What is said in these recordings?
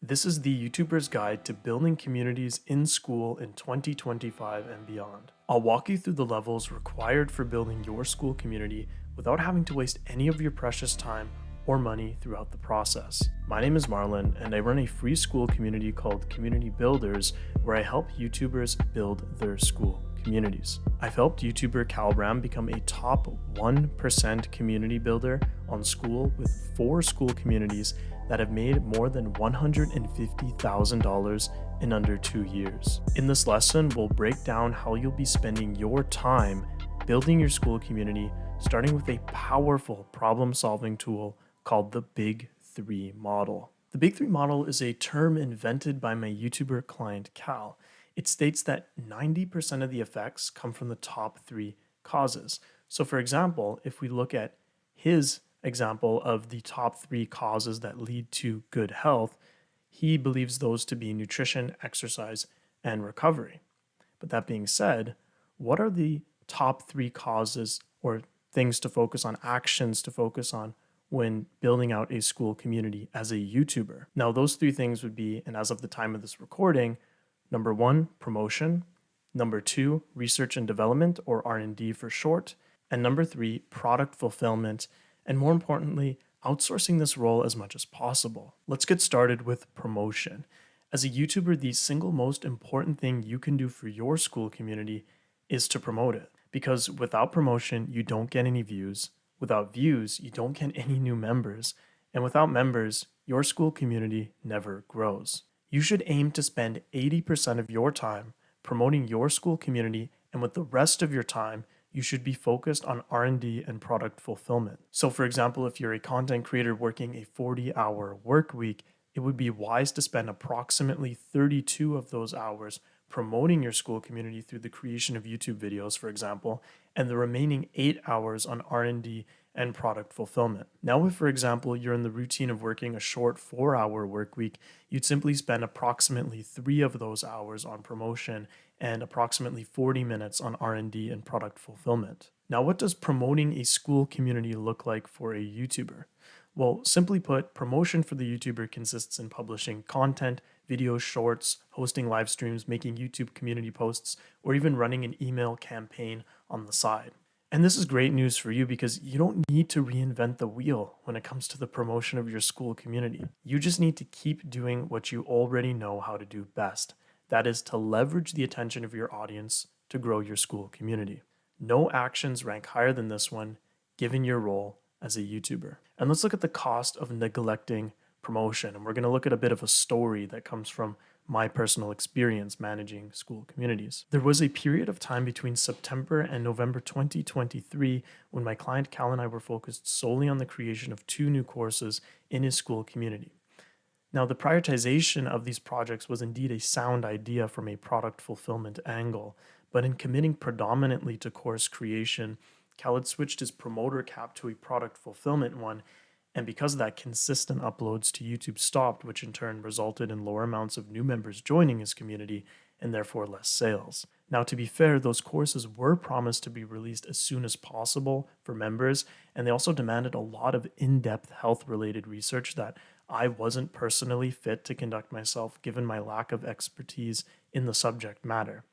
This is the YouTuber's Guide to Building Communities in School in 2025 and beyond. I'll walk you through the levels required for building your school community without having to waste any of your precious time or money throughout the process. My name is Marlon, and I run a free school community called Community Builders, where I help YouTubers build their school communities. I've helped YouTuber Calbram become a top 1% community builder on Skool with 4 school communities that have made more than $150,000 in under 2 years. In this lesson, we'll break down how you'll be spending your time building your school community, starting with a powerful problem-solving tool called the Big 3 model. The Big 3 model is a term invented by my YouTuber client Cal. It states that 90% of the effects come from the top 3 causes. So for example, if we look at his example of the top 3 causes that lead to good health, he believes those to be nutrition, exercise, and recovery. But that being said, what are the top 3 causes or things to focus on, actions to focus on when building out a school community as a YouTuber? Now, those 3 things would be, and as of the time of this recording, number 1, promotion, number 2, research and development, or R&D for short, and number 3, product fulfillment, and more importantly, outsourcing this role as much as possible. Let's get started with promotion. As a YouTuber, the single most important thing you can do for your school community is to promote it. Because without promotion, you don't get any views. Without views, you don't get any new members. And without members, your school community never grows. You should aim to spend 80% of your time promoting your school community, and with the rest of your time, you should be focused on R&D and product fulfillment. So for example, if you're a content creator working a 40-hour work week, it would be wise to spend approximately 32 of those hours promoting your school community through the creation of YouTube videos, for example, and the remaining 8 hours on R&D and product fulfillment. Now, if, for example, you're in the routine of working a short 4-hour work week, you'd simply spend approximately 3 of those hours on promotion and approximately 40 minutes on R&D and product fulfillment. Now, what does promoting a school community look like for a YouTuber? Well, simply put, promotion for the YouTuber consists in publishing content, videos, shorts, hosting live streams, making YouTube community posts, or even running an email campaign on the side. And this is great news for you because you don't need to reinvent the wheel when it comes to the promotion of your school community. You just need to keep doing what you already know how to do best. That is to leverage the attention of your audience to grow your school community. No actions rank higher than this one, given your role as a YouTuber. And let's look at the cost of neglecting promotion. And we're going to look at a bit of a story that comes from my personal experience managing school communities. There was a period of time between September and November 2023 when my client Cal and I were focused solely on the creation of 2 new courses in his school community. Now, the prioritization of these projects was indeed a sound idea from a product fulfillment angle, but in committing predominantly to course creation, Cal had switched his promoter cap to a product fulfillment one, and because of that, consistent uploads to YouTube stopped, which in turn resulted in lower amounts of new members joining his community and therefore less sales. Now, to be fair, those courses were promised to be released as soon as possible for members, and they also demanded a lot of in-depth health-related research that I wasn't personally fit to conduct myself given my lack of expertise in the subject matter.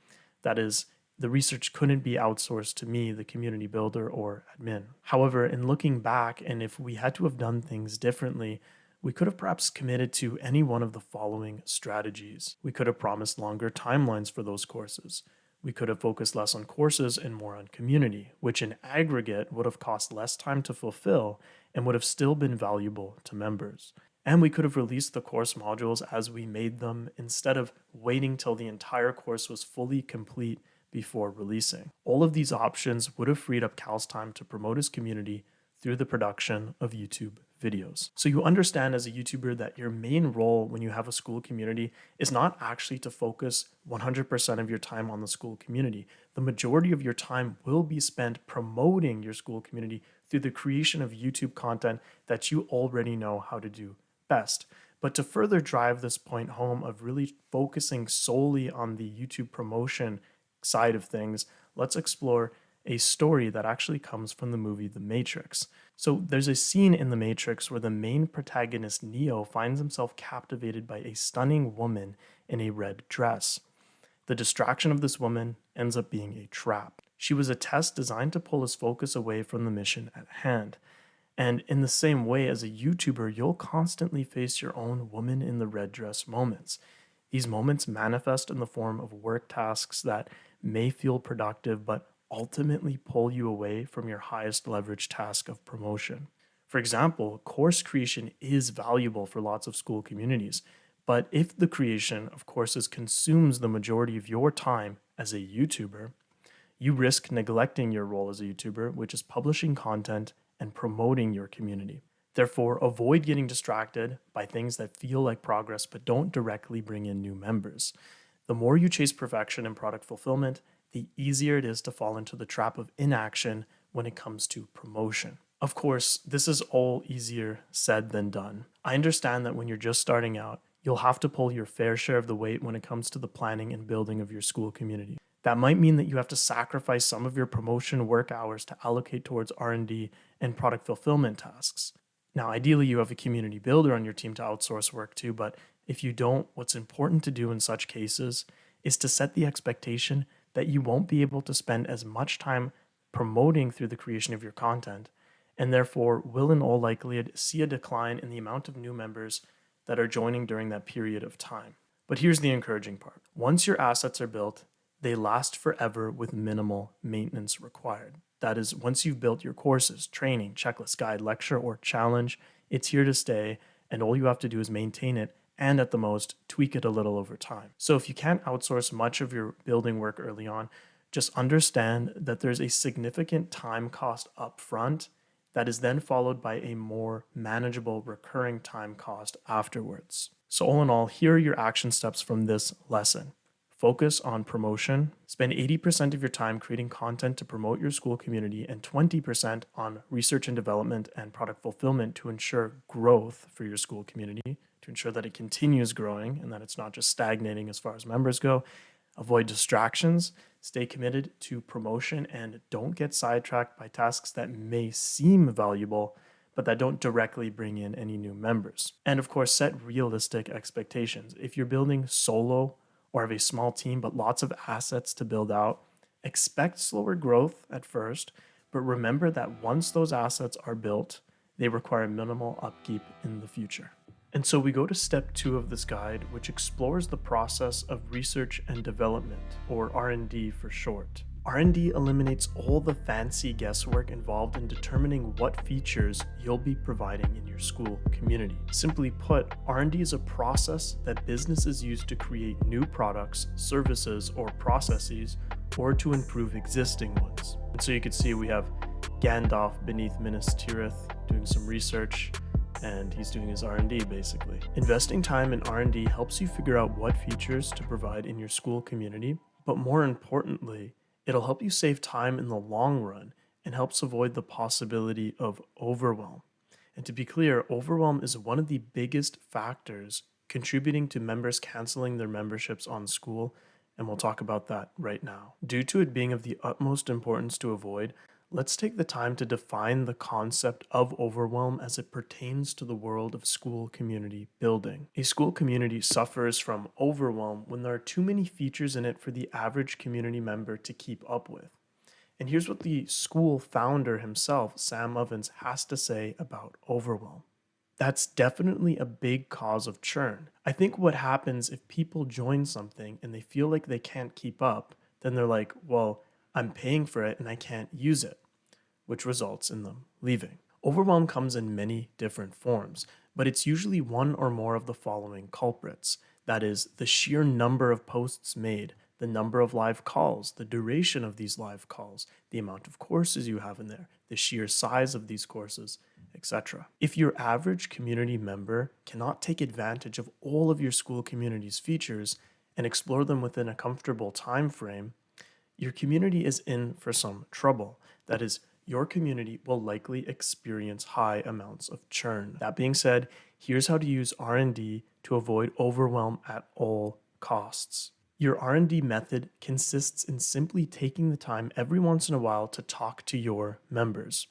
That is, the research couldn't be outsourced to me, the community builder or admin. However, in looking back, and if we had to have done things differently, we could have perhaps committed to any one of the following strategies. We could have promised longer timelines for those courses. We could have focused less on courses and more on community, which in aggregate would have cost less time to fulfill and would have still been valuable to members. And we could have released the course modules as we made them instead of waiting till the entire course was fully complete before releasing. All of these options would have freed up Cal's time to promote his community through the production of YouTube videos. So you understand as a YouTuber that your main role when you have a school community is not actually to focus 100% of your time on the school community. The majority of your time will be spent promoting your school community through the creation of YouTube content that you already know how to do best. But to further drive this point home of really focusing solely on the YouTube promotion side of things, let's explore a story that actually comes from the movie The Matrix. So there's a scene in The Matrix where the main protagonist Neo finds himself captivated by a stunning woman in a red dress. The distraction of this woman ends up being a trap. She was a test designed to pull his focus away from the mission at hand. And in the same way, as a YouTuber, you'll constantly face your own woman in the red dress moments. These moments manifest in the form of work tasks that may feel productive but ultimately pull you away from your highest leverage task of promotion. For example, course creation is valuable for lots of Skool communities, but if the creation of courses consumes the majority of your time as a YouTuber, you risk neglecting your role as a YouTuber, which is publishing content and promoting your community. Therefore, avoid getting distracted by things that feel like progress but don't directly bring in new members. The more you chase perfection and product fulfillment, the easier it is to fall into the trap of inaction when it comes to promotion. Of course, this is all easier said than done. I understand that when you're just starting out, you'll have to pull your fair share of the weight when it comes to the planning and building of your Skool community. That might mean that you have to sacrifice some of your promotion work hours to allocate towards R&D and product fulfillment tasks. Now, ideally, you have a community builder on your team to outsource work to, but if you don't, what's important to do in such cases is to set the expectation that you won't be able to spend as much time promoting through the creation of your content, and therefore will in all likelihood see a decline in the amount of new members that are joining during that period of time. But here's the encouraging part. Once your assets are built, they last forever with minimal maintenance required. That is, once you've built your courses, training, checklist, guide, lecture, or challenge, it's here to stay, and all you have to do is maintain it and at the most tweak it a little over time. So if you can't outsource much of your building work early on, just understand that there's a significant time cost up front that is then followed by a more manageable recurring time cost afterwards. So all in all, here are your action steps from this lesson. Focus on promotion. Spend 80% of your time creating content to promote your Skool community and 20% on research and development and product fulfillment to ensure growth for your Skool community, to ensure that it continues growing and that it's not just stagnating as far as members go. Avoid distractions. Stay committed to promotion and don't get sidetracked by tasks that may seem valuable but that don't directly bring in any new members. And of course, set realistic expectations. If you're building solo or have a small team but lots of assets to build out, expect slower growth at first, but remember that once those assets are built, they require minimal upkeep in the future. And so we go to step 2 of this guide, which explores the process of research and development, or R&D for short. R&D eliminates all the fancy guesswork involved in determining what features you'll be providing in your Skool community. Simply put, R&D is a process that businesses use to create new products, services, or processes, or to improve existing ones. And so you can see we have Gandalf beneath Minas Tirith doing some research, and he's doing his R&D basically. Investing time in R&D helps you figure out what features to provide in your Skool community, but more importantly, it'll help you save time in the long run and helps avoid the possibility of overwhelm. And to be clear, overwhelm is one of the biggest factors contributing to members canceling their memberships on Skool, and we'll talk about that right now. Due to it being of the utmost importance to avoid, let's take the time to define the concept of overwhelm as it pertains to the world of Skool community building. A Skool community suffers from overwhelm when there are too many features in it for the average community member to keep up with. And here's what the Skool founder himself, Sam Ovens, has to say about overwhelm. That's definitely a big cause of churn. I think what happens if people join something and they feel like they can't keep up, then they're like, well, I'm paying for it and I can't use it, which results in them leaving. Overwhelm comes in many different forms, but it's usually one or more of the following culprits. That is, the sheer number of posts made, the number of live calls, the duration of these live calls, the amount of courses you have in there, the sheer size of these courses, etc. If your average community member cannot take advantage of all of your Skool community's features and explore them within a comfortable time frame, your community is in for some trouble. That is, your community will likely experience high amounts of churn. That being said, here's how to use R&D to avoid overwhelm at all costs. Your R&D method consists in simply taking the time every once in a while to talk to your members.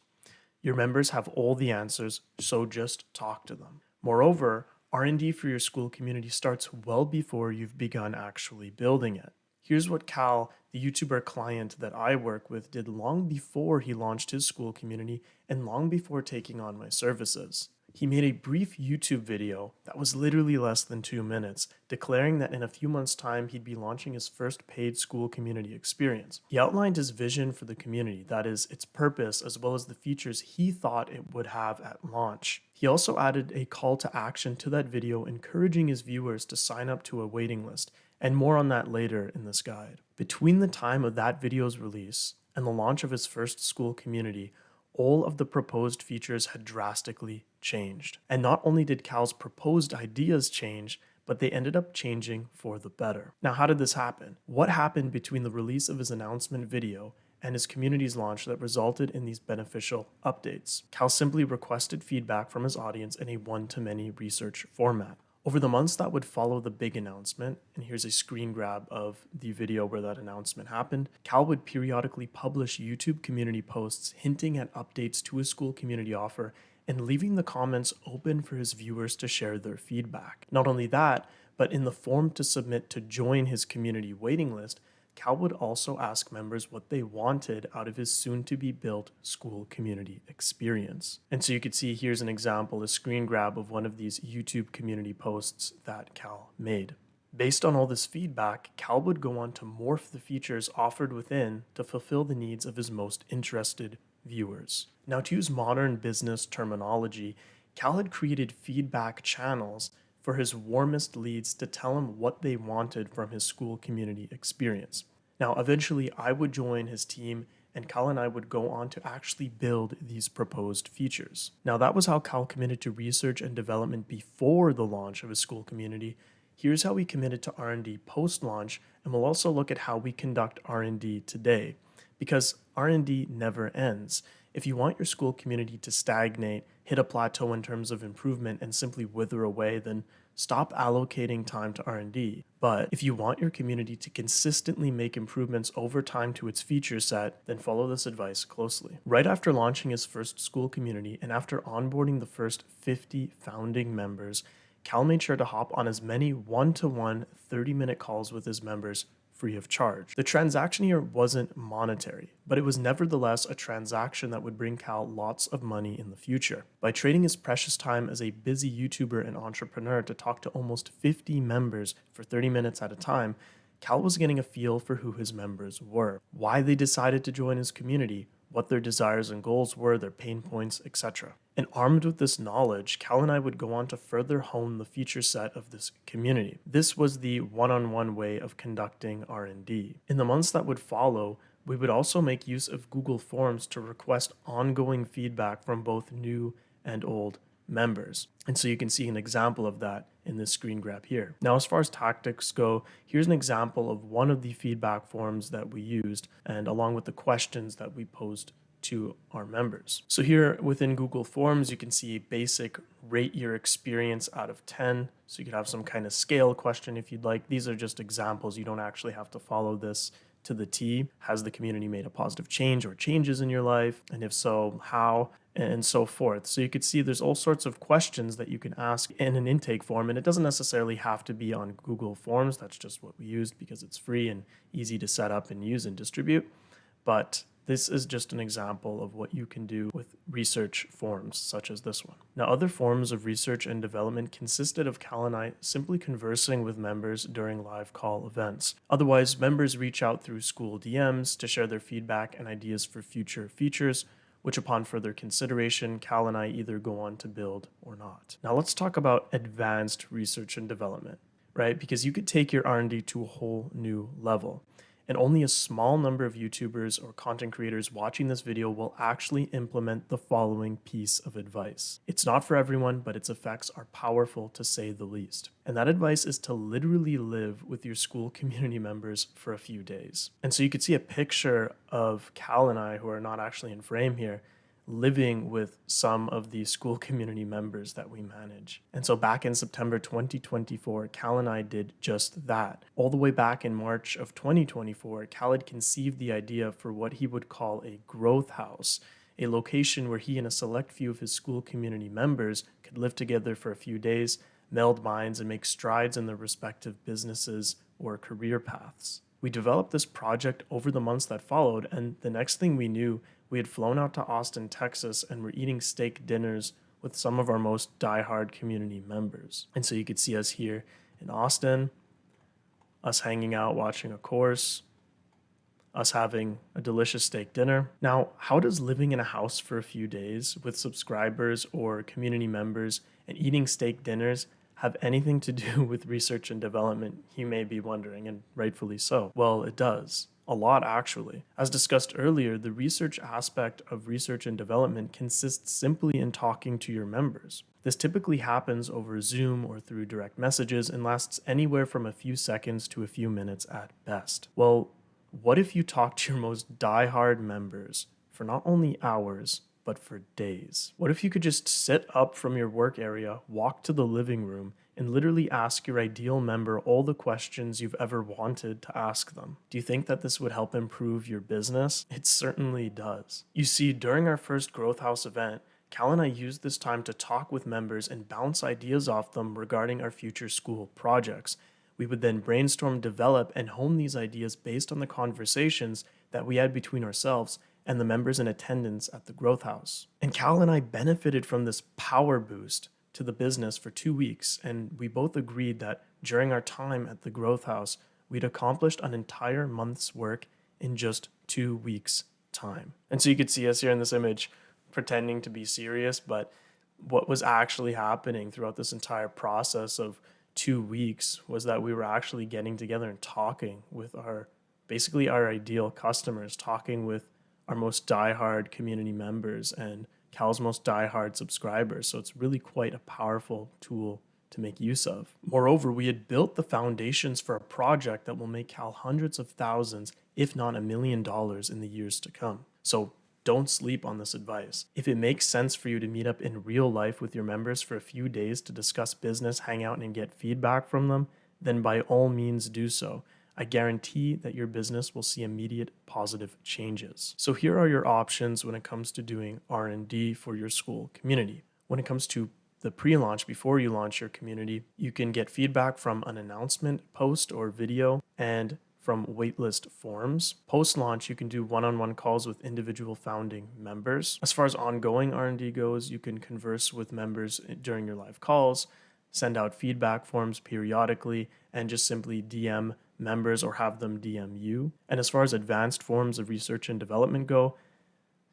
Your members have all the answers, so just talk to them. Moreover, R&D for your Skool community starts well before you've begun actually building it. Here's what Cal, the YouTuber client that I work with, did long before he launched his Skool community and long before taking on my services. He made a brief YouTube video that was literally less than 2 minutes, declaring that in a few months' time he'd be launching his first paid Skool community experience. He outlined his vision for the community, that is, its purpose, as well as the features he thought it would have at launch. He also added a call to action to that video, encouraging his viewers to sign up to a waiting list, and more on that later in this guide. Between the time of that video's release and the launch of his first Skool community, all of the proposed features had drastically changed. And not only did Cal's proposed ideas change, but they ended up changing for the better. Now, how did this happen? What happened between the release of his announcement video and his community's launch that resulted in these beneficial updates? Cal simply requested feedback from his audience in a one-to-many research format. Over the months that would follow the big announcement, and here's a screen grab of the video where that announcement happened, Cal would periodically publish YouTube community posts hinting at updates to his Skool community offer and leaving the comments open for his viewers to share their feedback. Not only that, but in the form to submit to join his community waiting list, Cal would also ask members what they wanted out of his soon-to-be-built Skool community experience. And so you could see here's an example, a screen grab of one of these YouTube community posts that Cal made. Based on all this feedback, Cal would go on to morph the features offered within to fulfill the needs of his most interested viewers. Now, to use modern business terminology, Cal had created feedback channels for his warmest leads to tell him what they wanted from his Skool community experience. Now, eventually, I would join his team, and Cal and I would go on to actually build these proposed features. Now, that was how Cal committed to research and development before the launch of his Skool community. Here's how we committed to R&D post-launch, and we'll also look at how we conduct R&D today, because R&D never ends. If you want your Skool community to stagnate, hit a plateau in terms of improvement, and simply wither away, then stop allocating time to R&D. But if you want your community to consistently make improvements over time to its feature set, then follow this advice closely. Right after launching his first Skool community and after onboarding the first 50 founding members, Cal made sure to hop on as many one-to-one 30-minute calls with his members free of charge. The transaction here wasn't monetary, but it was nevertheless a transaction that would bring Cal lots of money in the future. By trading his precious time as a busy YouTuber and entrepreneur to talk to almost 50 members for 30 minutes at a time, Cal was getting a feel for who his members were, why they decided to join his community, what their desires and goals were, their pain points, etc. And armed with this knowledge, Cal and I would go on to further hone the feature set of this community. This was the one-on-one way of conducting R&D. In the months that would follow, we would also make use of Google Forms to request ongoing feedback from both new and old members. And so you can see an example of that in this screen grab here. Now, as far as tactics go, here's an example of one of the feedback forms that we used, and along with the questions that we posed to our members. So here within Google Forms, you can see a basic rate your experience out of 10. So you could have some kind of scale question if you'd like. These are just examples. You don't actually have to follow this to the T. Has the community made a positive change or changes in your life? And if so, how? And so forth. So you could see there's all sorts of questions that you can ask in an intake form, and it doesn't necessarily have to be on Google Forms. That's just what we used because it's free and easy to set up and use and distribute. But this is just an example of what you can do with research forms such as this one. Now, other forms of research and development consisted of Cal and I simply conversing with members during live call events. Otherwise, members reach out through Skool DMs to share their feedback and ideas for future features, which upon further consideration, Cal and I either go on to build or not. Now let's talk about advanced research and development, right? Because you could take your R&D to a whole new level. And only a small number of YouTubers or content creators watching this video will actually implement the following piece of advice. It's not for everyone, but its effects are powerful to say the least. And that advice is to literally live with your Skool community members for a few days. And so you could see a picture of Cal and I, who are not actually in frame here, living with some of the school community members that we manage. And so back in September 2024, Cal and I did just that. All the way back in March of 2024, Cal had conceived the idea for what he would call a growth house, a location where he and a select few of his school community members could live together for a few days, meld minds, and make strides in their respective businesses or career paths. We developed this project over the months that followed, and the next thing we knew, we had flown out to Austin, Texas, and were eating steak dinners with some of our most diehard community members. And so you could see us here in Austin, us hanging out, watching a course, us having a delicious steak dinner. Now, how does living in a house for a few days with subscribers or community members and eating steak dinners have anything to do with research and development, you may be wondering, and rightfully so? Well, it does. A lot, actually. As discussed earlier, the research aspect of research and development consists simply in talking to your members. This typically happens over Zoom or through direct messages and lasts anywhere from a few seconds to a few minutes at best. Well, what if you talk to your most diehard members for not only hours, but for days? What if you could just sit up from your work area, walk to the living room, and literally ask your ideal member all the questions you've ever wanted to ask them? Do you think that this would help improve your business? It certainly does. You see, during our first Growth House event, Cal and I used this time to talk with members and bounce ideas off them regarding our future school projects. We would then brainstorm, develop, and hone these ideas based on the conversations that we had between ourselves and the members in attendance at the Growth House. And Cal and I benefited from this power boost to the business for 2 weeks, and we both agreed that during our time at the Growth House, we'd accomplished an entire month's work in just 2 weeks' time. And so you could see us here in this image pretending to be serious, but what was actually happening throughout this entire process of 2 weeks was that we were actually getting together and talking with our ideal customers, talking with our most diehard community members and Cal's most diehard subscribers. So it's really quite a powerful tool to make use of. Moreover, we had built the foundations for a project that will make Cal hundreds of thousands, if not $1 million in the years to come. So don't sleep on this advice. If it makes sense for you to meet up in real life with your members for a few days to discuss business, hang out, and get feedback from them, then by all means do so. I guarantee that your business will see immediate positive changes. So here are your options when it comes to doing R&D for your school community. When it comes to the pre-launch, before you launch your community, you can get feedback from an announcement, post, or video, and from waitlist forms. Post-launch, you can do one-on-one calls with individual founding members. As far as ongoing R&D goes, you can converse with members during your live calls, send out feedback forms periodically, and just simply DM members or have them DM you. And as far as advanced forms of research and development go,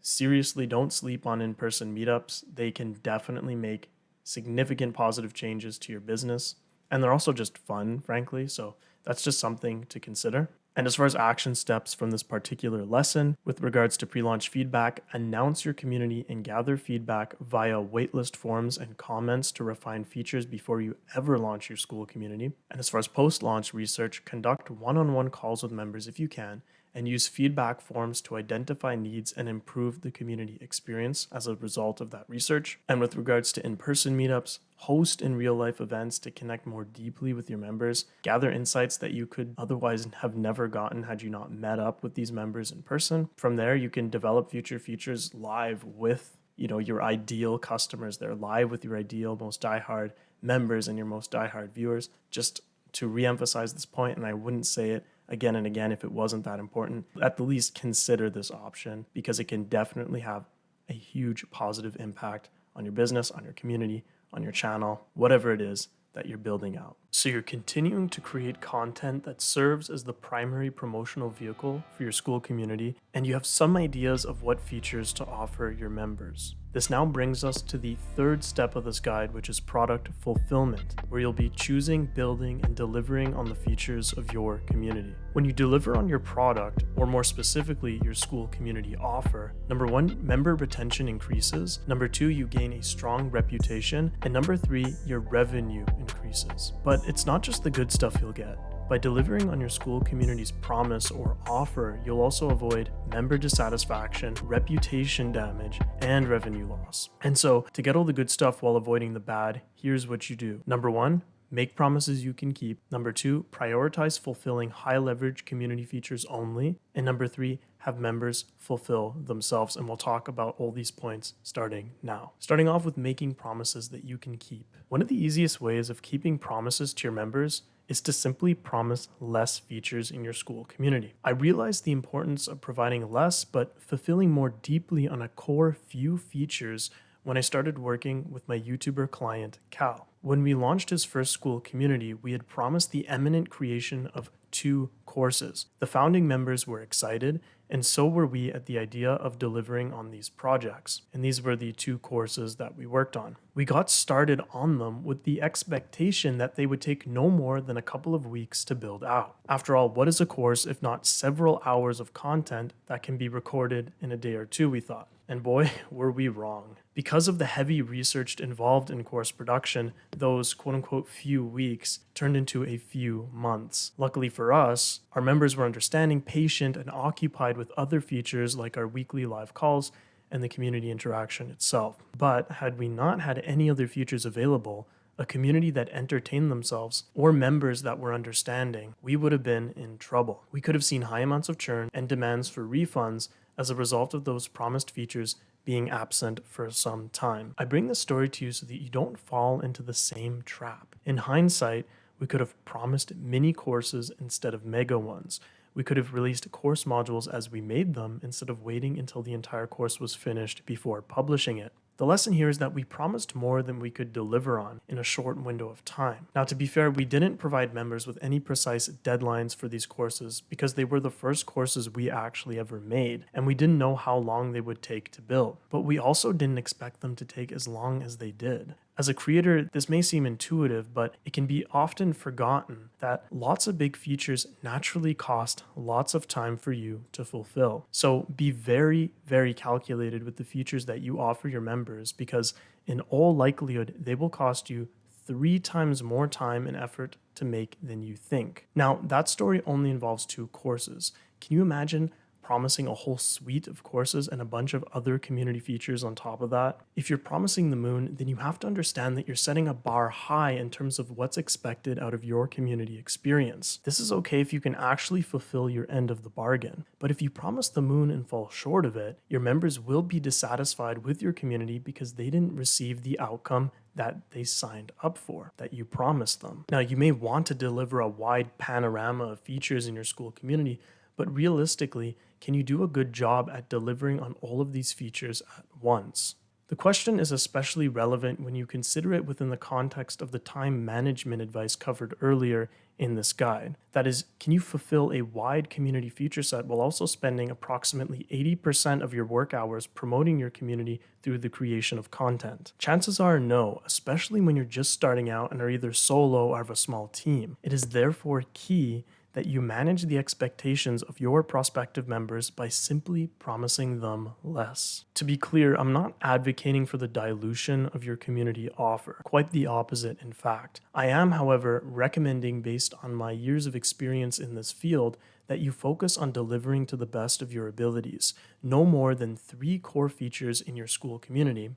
seriously, don't sleep on in-person meetups. They can definitely make significant positive changes to your business. And they're also just fun, frankly. So that's just something to consider. And as far as action steps from this particular lesson, with regards to pre-launch feedback, announce your community and gather feedback via waitlist forms and comments to refine features before you ever launch your school community. And as far as post-launch research, conduct one-on-one calls with members if you can, and use feedback forms to identify needs and improve the community experience as a result of that research. And with regards to in-person meetups, host in real-life events to connect more deeply with your members, gather insights that you could otherwise have never gotten had you not met up with these members in person. From there, you can develop future features live with your ideal customers. They're live with your ideal, most diehard members and your most diehard viewers. Just to reemphasize this point, and I wouldn't say it again and again if it wasn't that important, at the least consider this option because it can definitely have a huge positive impact on your business, on your community, on your channel, whatever it is that you're building out. So you're continuing to create content that serves as the primary promotional vehicle for your school community, and you have some ideas of what features to offer your members. This now brings us to the third step of this guide, which is product fulfillment, where you'll be choosing, building, and delivering on the features of your community. When you deliver on your product, or more specifically, your school community offer, number one, member retention increases. Number two, you gain a strong reputation. And number three, your revenue increases. But it's not just the good stuff you'll get. By delivering on your school community's promise or offer, you'll also avoid member dissatisfaction, reputation damage, and revenue loss. And so, to get all the good stuff while avoiding the bad, here's what you do. Number one, make promises you can keep. Number two, prioritize fulfilling high leverage community features only. And number three, have members fulfill themselves. And we'll talk about all these points starting now. Starting off with making promises that you can keep. One of the easiest ways of keeping promises to your members is to simply promise less features in your school community. I realized the importance of providing less but fulfilling more deeply on a core few features when I started working with my YouTuber client, Cal. When we launched his first school community, we had promised the imminent creation of 2 courses. The founding members were excited, and so were we at the idea of delivering on these projects. And these were the 2 courses that we worked on. We got started on them with the expectation that they would take no more than a couple of weeks to build out. After all, what is a course if not several hours of content that can be recorded in a day or 2, we thought. And boy, were we wrong. Because of the heavy research involved in course production, those quote-unquote few weeks turned into a few months. Luckily for us, our members were understanding, patient, and occupied with other features like our weekly live calls and the community interaction itself. But had we not had any other features available, a community that entertained themselves, or members that were understanding, we would have been in trouble. We could have seen high amounts of churn and demands for refunds as a result of those promised features being absent for some time. I bring this story to you so that you don't fall into the same trap. In hindsight, we could have promised mini courses instead of mega ones. We could have released course modules as we made them instead of waiting until the entire course was finished before publishing it. The lesson here is that we promised more than we could deliver on in a short window of time. Now, to be fair, we didn't provide members with any precise deadlines for these courses because they were the first courses we actually ever made, and we didn't know how long they would take to build. But we also didn't expect them to take as long as they did. As a creator, this may seem intuitive, but it can be often forgotten that lots of big features naturally cost lots of time for you to fulfill. So be very, very calculated with the features that you offer your members, because in all likelihood, they will cost you 3 times more time and effort to make than you think. Now, that story only involves 2 courses. Can you imagine promising a whole suite of courses and a bunch of other community features on top of that? If you're promising the moon, then you have to understand that you're setting a bar high in terms of what's expected out of your community experience. This is okay if you can actually fulfill your end of the bargain, but if you promise the moon and fall short of it, your members will be dissatisfied with your community because they didn't receive the outcome that they signed up for, that you promised them. Now, you may want to deliver a wide panorama of features in your school community, but realistically, can you do a good job at delivering on all of these features at once? The question is especially relevant when you consider it within the context of the time management advice covered earlier in this guide. That is, can you fulfill a wide community feature set while also spending approximately 80% of your work hours promoting your community through the creation of content? Chances are no, especially when you're just starting out and are either solo or have a small team. It is therefore key that you manage the expectations of your prospective members by simply promising them less. To be clear, I'm not advocating for the dilution of your community offer. Quite the opposite, in fact. I am, however, recommending, based on my years of experience in this field, that you focus on delivering to the best of your abilities. No more than 3 core features in your school community,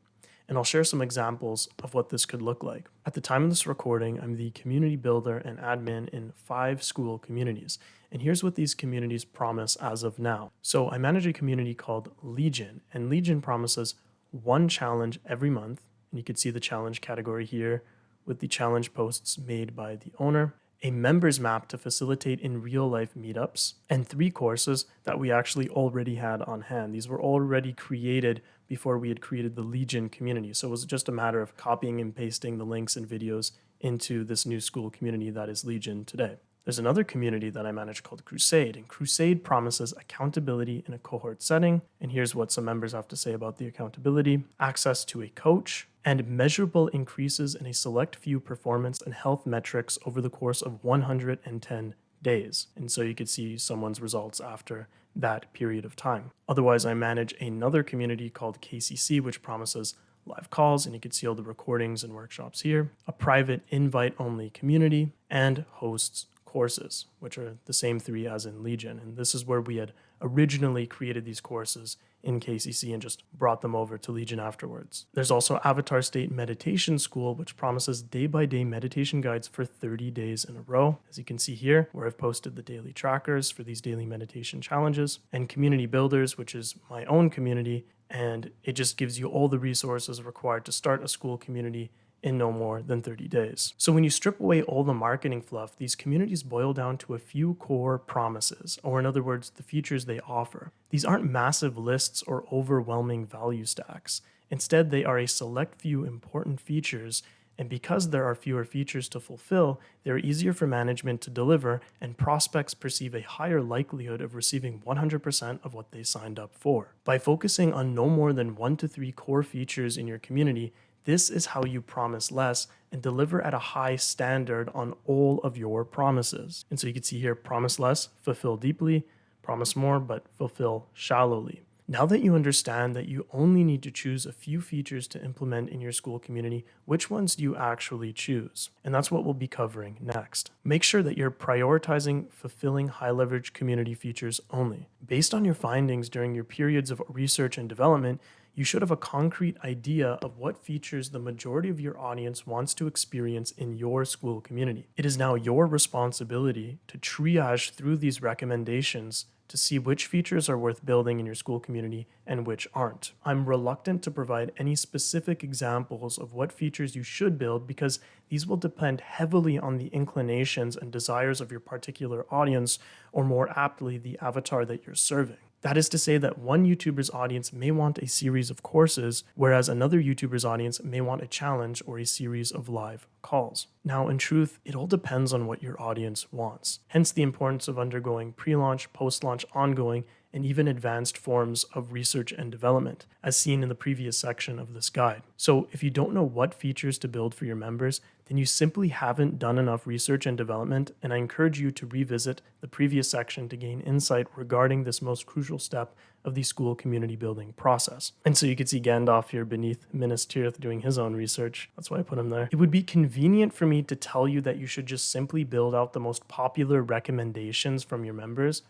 and I'll share some examples of what this could look like. At the time of this recording, I'm the community builder and admin in 5 school communities. And here's what these communities promise as of now. So I manage a community called Legion, and Legion promises 1 challenge every month. And you can see the challenge category here with the challenge posts made by the owner, a members map to facilitate in real life meetups, and 3 courses that we actually already had on hand. These were already created before we had created the Legion community. So it was just a matter of copying and pasting the links and videos into this new school community that is Legion today. There's another community that I manage called Crusade, and Crusade promises accountability in a cohort setting. And here's what some members have to say about the accountability: access to a coach, and measurable increases in a select few performance and health metrics over the course of 110 days. And so you could see someone's results after that period of time. Otherwise, I manage another community called KCC, which promises live calls, and you can see all the recordings and workshops here, a private invite-only community, and hosts courses, which are the same three as in Legion. And this is where we had originally created these courses in KCC and just brought them over to Legion afterwards. There's also Avatar State Meditation School, which promises day-by-day meditation guides for 30 days in a row. As you can see here, where I've posted the daily trackers for these daily meditation challenges. And Community Builders, which is my own community, and it just gives you all the resources required to start a Skool community in no more than 30 days. So when you strip away all the marketing fluff, these communities boil down to a few core promises, or in other words, the features they offer. These aren't massive lists or overwhelming value stacks. Instead, they are a select few important features, and because there are fewer features to fulfill, they're easier for management to deliver, and prospects perceive a higher likelihood of receiving 100% of what they signed up for. By focusing on no more than 1 to 3 core features in your community, this is how you promise less and deliver at a high standard on all of your promises. And so you can see here, promise less, fulfill deeply, promise more, but fulfill shallowly. Now that you understand that you only need to choose a few features to implement in your Skool community, which ones do you actually choose? And that's what we'll be covering next. Make sure that you're prioritizing fulfilling high leverage community features only. Based on your findings during your periods of research and development, you should have a concrete idea of what features the majority of your audience wants to experience in your Skool community. It is now your responsibility to triage through these recommendations to see which features are worth building in your Skool community and which aren't. I'm reluctant to provide any specific examples of what features you should build because these will depend heavily on the inclinations and desires of your particular audience, or more aptly, the avatar that you're serving. That is to say that one YouTuber's audience may want a series of courses, whereas another YouTuber's audience may want a challenge or a series of live calls. Now, in truth, it all depends on what your audience wants. Hence the importance of undergoing pre-launch, post-launch, ongoing, and even advanced forms of research and development, as seen in the previous section of this guide. So if you don't know what features to build for your members, then you simply haven't done enough research and development, and I encourage you to revisit the previous section to gain insight regarding this most crucial step of the Skool community building process. And so you can see Gandalf here beneath Minas Tirith doing his own research. That's why I put him there. It would be convenient for me to tell you that you should just simply build out the most popular recommendations from your members,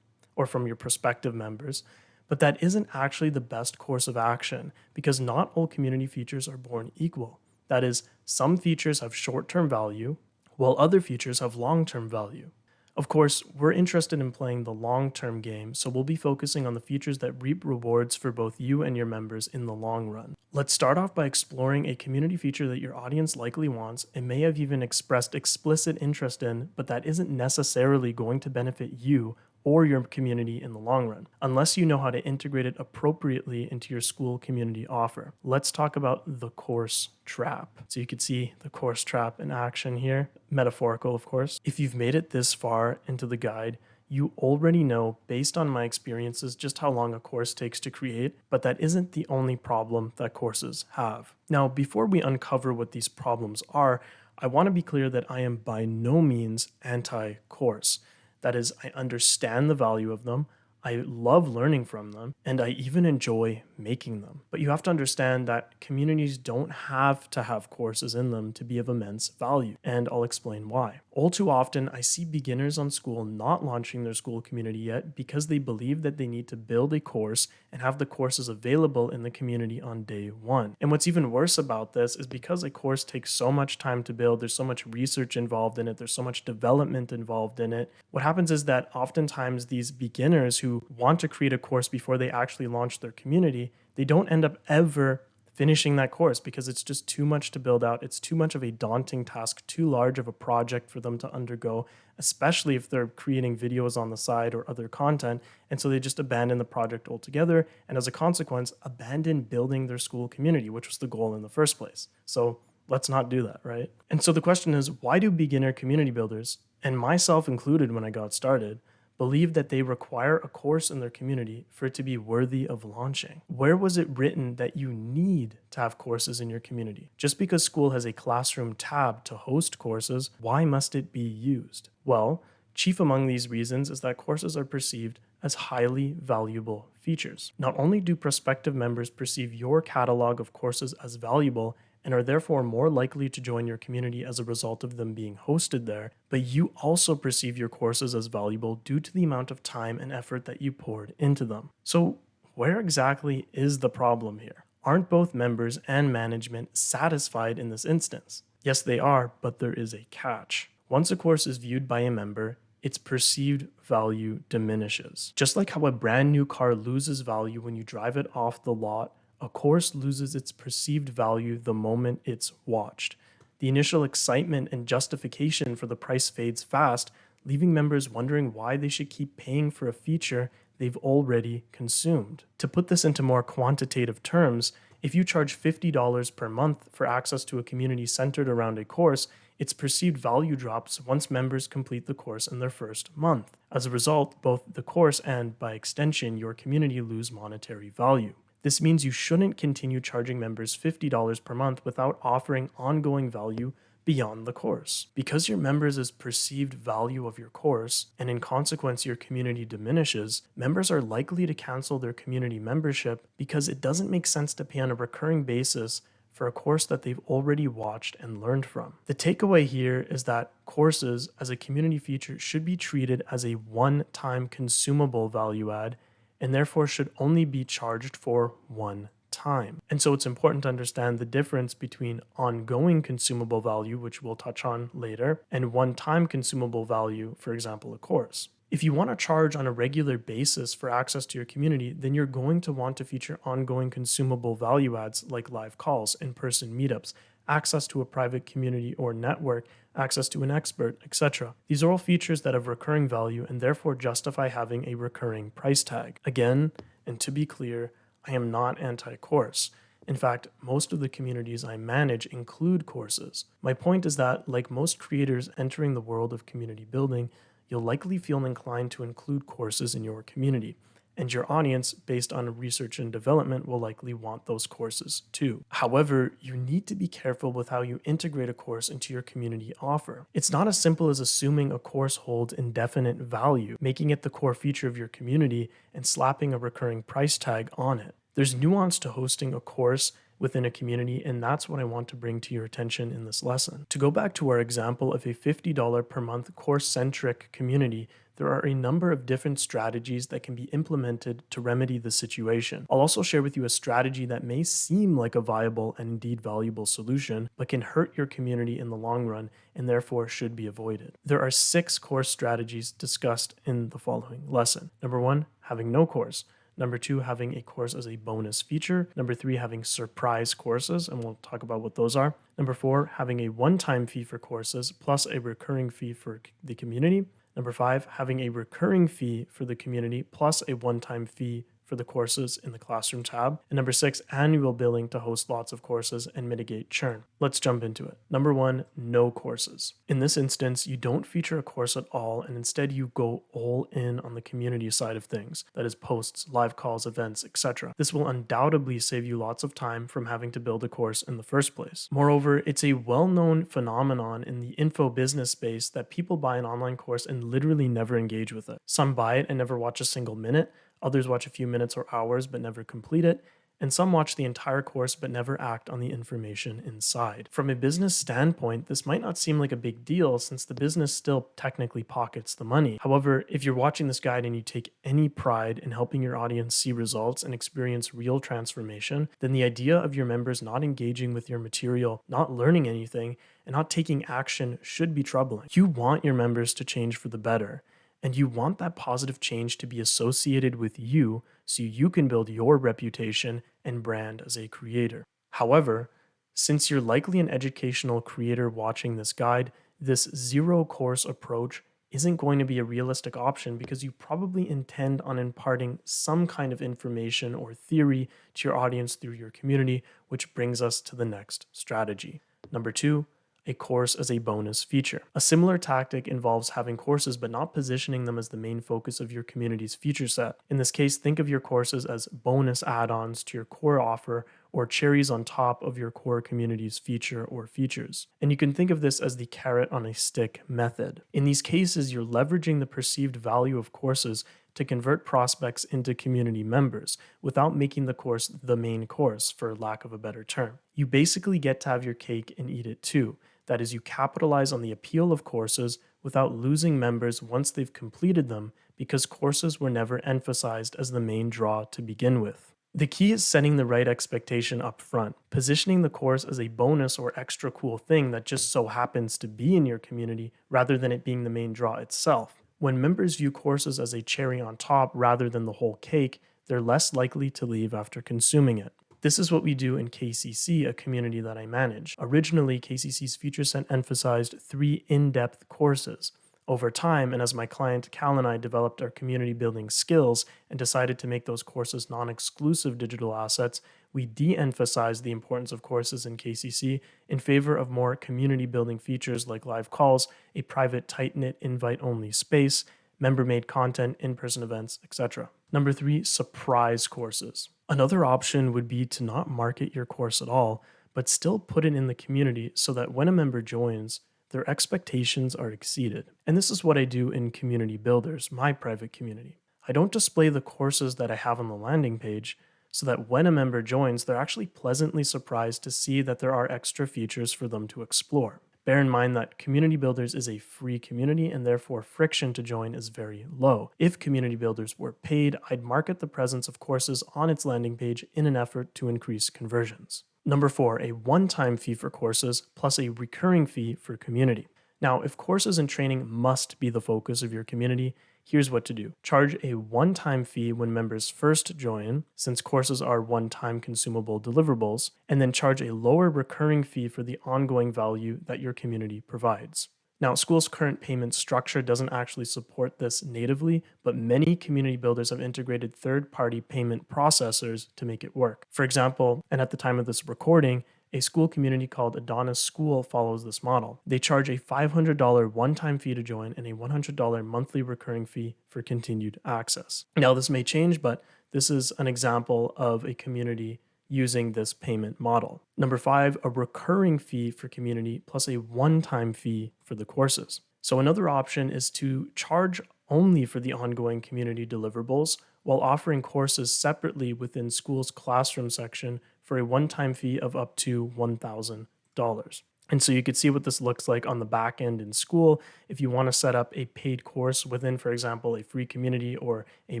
or from your prospective members, but that isn't actually the best course of action because not all community features are born equal. That is, some features have short-term value, while other features have long-term value. Of course, we're interested in playing the long-term game, so we'll be focusing on the features that reap rewards for both you and your members in the long run. Let's start off by exploring a community feature that your audience likely wants and may have even expressed explicit interest in, but that isn't necessarily going to benefit you or your community in the long run, unless you know how to integrate it appropriately into your Skool community offer. Let's talk about the course trap. So you can see the course trap in action here, metaphorical of course. If you've made it this far into the guide, you already know, based on my experiences, just how long a course takes to create, but that isn't the only problem that courses have. Now, before we uncover what these problems are, I want to be clear that I am by no means anti-course. That is, I understand the value of them, I love learning from them, and I even enjoy making them. But you have to understand that communities don't have to have courses in them to be of immense value, and I'll explain why. All too often, I see beginners on Skool not launching their Skool community yet because they believe that they need to build a course and have the courses available in the community on day one. And what's even worse about this is because a course takes so much time to build, there's so much research involved in it, there's so much development involved in it. What happens is that oftentimes these beginners who want to create a course before they actually launch their community, they don't end up ever finishing that course because it's just too much to build out. It's too much of a daunting task, too large of a project for them to undergo, especially if they're creating videos on the side or other content. And so they just abandon the project altogether. And as a consequence, abandon building their Skool community, which was the goal in the first place. So let's not do that, right? And so the question is, why do beginner community builders, and myself included when I got started, believe that they require a course in their community for it to be worthy of launching? Where was it written that you need to have courses in your community? Just because Skool has a classroom tab to host courses, why must it be used? Well, chief among these reasons is that courses are perceived as highly valuable features. Not only do prospective members perceive your catalog of courses as valuable and are therefore more likely to join your community as a result of them being hosted there, but you also perceive your courses as valuable due to the amount of time and effort that you poured into them. So, where exactly is the problem here? Aren't both members and management satisfied in this instance? Yes, they are, but there is a catch. Once a course is viewed by a member, its perceived value diminishes. Just like how a brand new car loses value when you drive it off the lot, a course loses its perceived value the moment it's watched. The initial excitement and justification for the price fades fast, leaving members wondering why they should keep paying for a feature they've already consumed. To put this into more quantitative terms, if you charge $50 per month for access to a community centered around a course, its perceived value drops once members complete the course in their first month. As a result, both the course and, by extension, your community lose monetary value. This means you shouldn't continue charging members $50 per month without offering ongoing value beyond the course. Because your members' perceived value of your course, and in consequence your community diminishes, members are likely to cancel their community membership because it doesn't make sense to pay on a recurring basis for a course that they've already watched and learned from. The takeaway here is that courses as a community feature should be treated as a one-time consumable value add and therefore should only be charged for one time. And so it's important to understand the difference between ongoing consumable value, which we'll touch on later, and one-time consumable value, for example, a course. If you want to charge on a regular basis for access to your community, then you're going to want to feature ongoing consumable value adds like live calls, in-person meetups, access to a private community or network, access to an expert, etc. These are all features that have recurring value and therefore justify having a recurring price tag. Again, and to be clear, I am not anti-course. In fact, most of the communities I manage include courses. My point is that, like most creators entering the world of community building, you'll likely feel inclined to include courses in your community, and your audience, based on research and development, will likely want those courses too. However, you need to be careful with how you integrate a course into your community offer. It's not as simple as assuming a course holds indefinite value, making it the core feature of your community, and slapping a recurring price tag on it. There's nuance to hosting a course within a community, and that's what I want to bring to your attention in this lesson. To go back to our example of a $50 per month course-centric community, there are a number of different strategies that can be implemented to remedy the situation. I'll also share with you a strategy that may seem like a viable and indeed valuable solution, but can hurt your community in the long run and therefore should be avoided. There are 6 course strategies discussed in the following lesson. Number 1, having no course. Number 2, having a course as a bonus feature. Number 3, having surprise courses, and we'll talk about what those are. Number 4, having a one-time fee for courses plus a recurring fee for the community. Number 5, having a recurring fee for the community plus a one-time fee for the courses in the classroom tab. And number 6, annual billing to host lots of courses and mitigate churn. Let's jump into it. Number 1, no courses. In this instance, you don't feature a course at all, and instead you go all in on the community side of things. That is posts, live calls, events, etc. This will undoubtedly save you lots of time from having to build a course in the first place. Moreover, it's a well-known phenomenon in the info business space that people buy an online course and literally never engage with it. Some buy it and never watch a single minute. Others watch a few minutes or hours but never complete it, and some watch the entire course but never act on the information inside. From a business standpoint, this might not seem like a big deal since the business still technically pockets the money. However, if you're watching this guide and you take any pride in helping your audience see results and experience real transformation, then the idea of your members not engaging with your material, not learning anything, and not taking action should be troubling. You want your members to change for the better. And you want that positive change to be associated with you so you can build your reputation and brand as a creator. However, since you're likely an educational creator watching this guide, this zero course approach isn't going to be a realistic option because you probably intend on imparting some kind of information or theory to your audience through your community, which brings us to the next strategy. Number 2, a course as a bonus feature. A similar tactic involves having courses but not positioning them as the main focus of your community's feature set. In this case, think of your courses as bonus add-ons to your core offer or cherries on top of your core community's feature or features. And you can think of this as the carrot on a stick method. In these cases, you're leveraging the perceived value of courses to convert prospects into community members without making the course the main course, for lack of a better term. You basically get to have your cake and eat it too. That is, you capitalize on the appeal of courses without losing members once they've completed them, because courses were never emphasized as the main draw to begin with. The key is setting the right expectation up front, positioning the course as a bonus or extra cool thing that just so happens to be in your community rather than it being the main draw itself. When members view courses as a cherry on top rather than the whole cake, they're less likely to leave after consuming it. This is what we do in KCC, a community that I manage. Originally, KCC's Future Set emphasized 3 in-depth courses. Over time, and as my client Cal and I developed our community building skills and decided to make those courses non-exclusive digital assets, we de-emphasized the importance of courses in KCC in favor of more community building features like live calls, a private tight-knit invite-only space, member-made content, in-person events, etc. Number 3, surprise courses. Another option would be to not market your course at all, but still put it in the community so that when a member joins, their expectations are exceeded. And this is what I do in Community Builders, my private community. I don't display the courses that I have on the landing page so that when a member joins, they're actually pleasantly surprised to see that there are extra features for them to explore. Bear in mind that Community Builders is a free community and therefore friction to join is very low. If Community Builders were paid, I'd market the presence of courses on its landing page in an effort to increase conversions. Number 4, a one-time fee for courses plus a recurring fee for community. Now, if courses and training must be the focus of your community, here's what to do. Charge a one-time fee when members first join, since courses are one-time consumable deliverables, and then charge a lower recurring fee for the ongoing value that your community provides. Now, Skool's current payment structure doesn't actually support this natively, but many community builders have integrated third-party payment processors to make it work. For example, and at the time of this recording, a Skool community called Adonis Skool follows this model. They charge a $500 one-time fee to join and a $100 monthly recurring fee for continued access. Now, this may change, but this is an example of a community using this payment model. Number 5, a recurring fee for community plus a one-time fee for the courses. So another option is to charge only for the ongoing community deliverables while offering courses separately within Skool's classroom section for a one-time fee of up to $1,000. And so you could see what this looks like on the back end in Skool. If you want to set up a paid course within, for example, a free community or a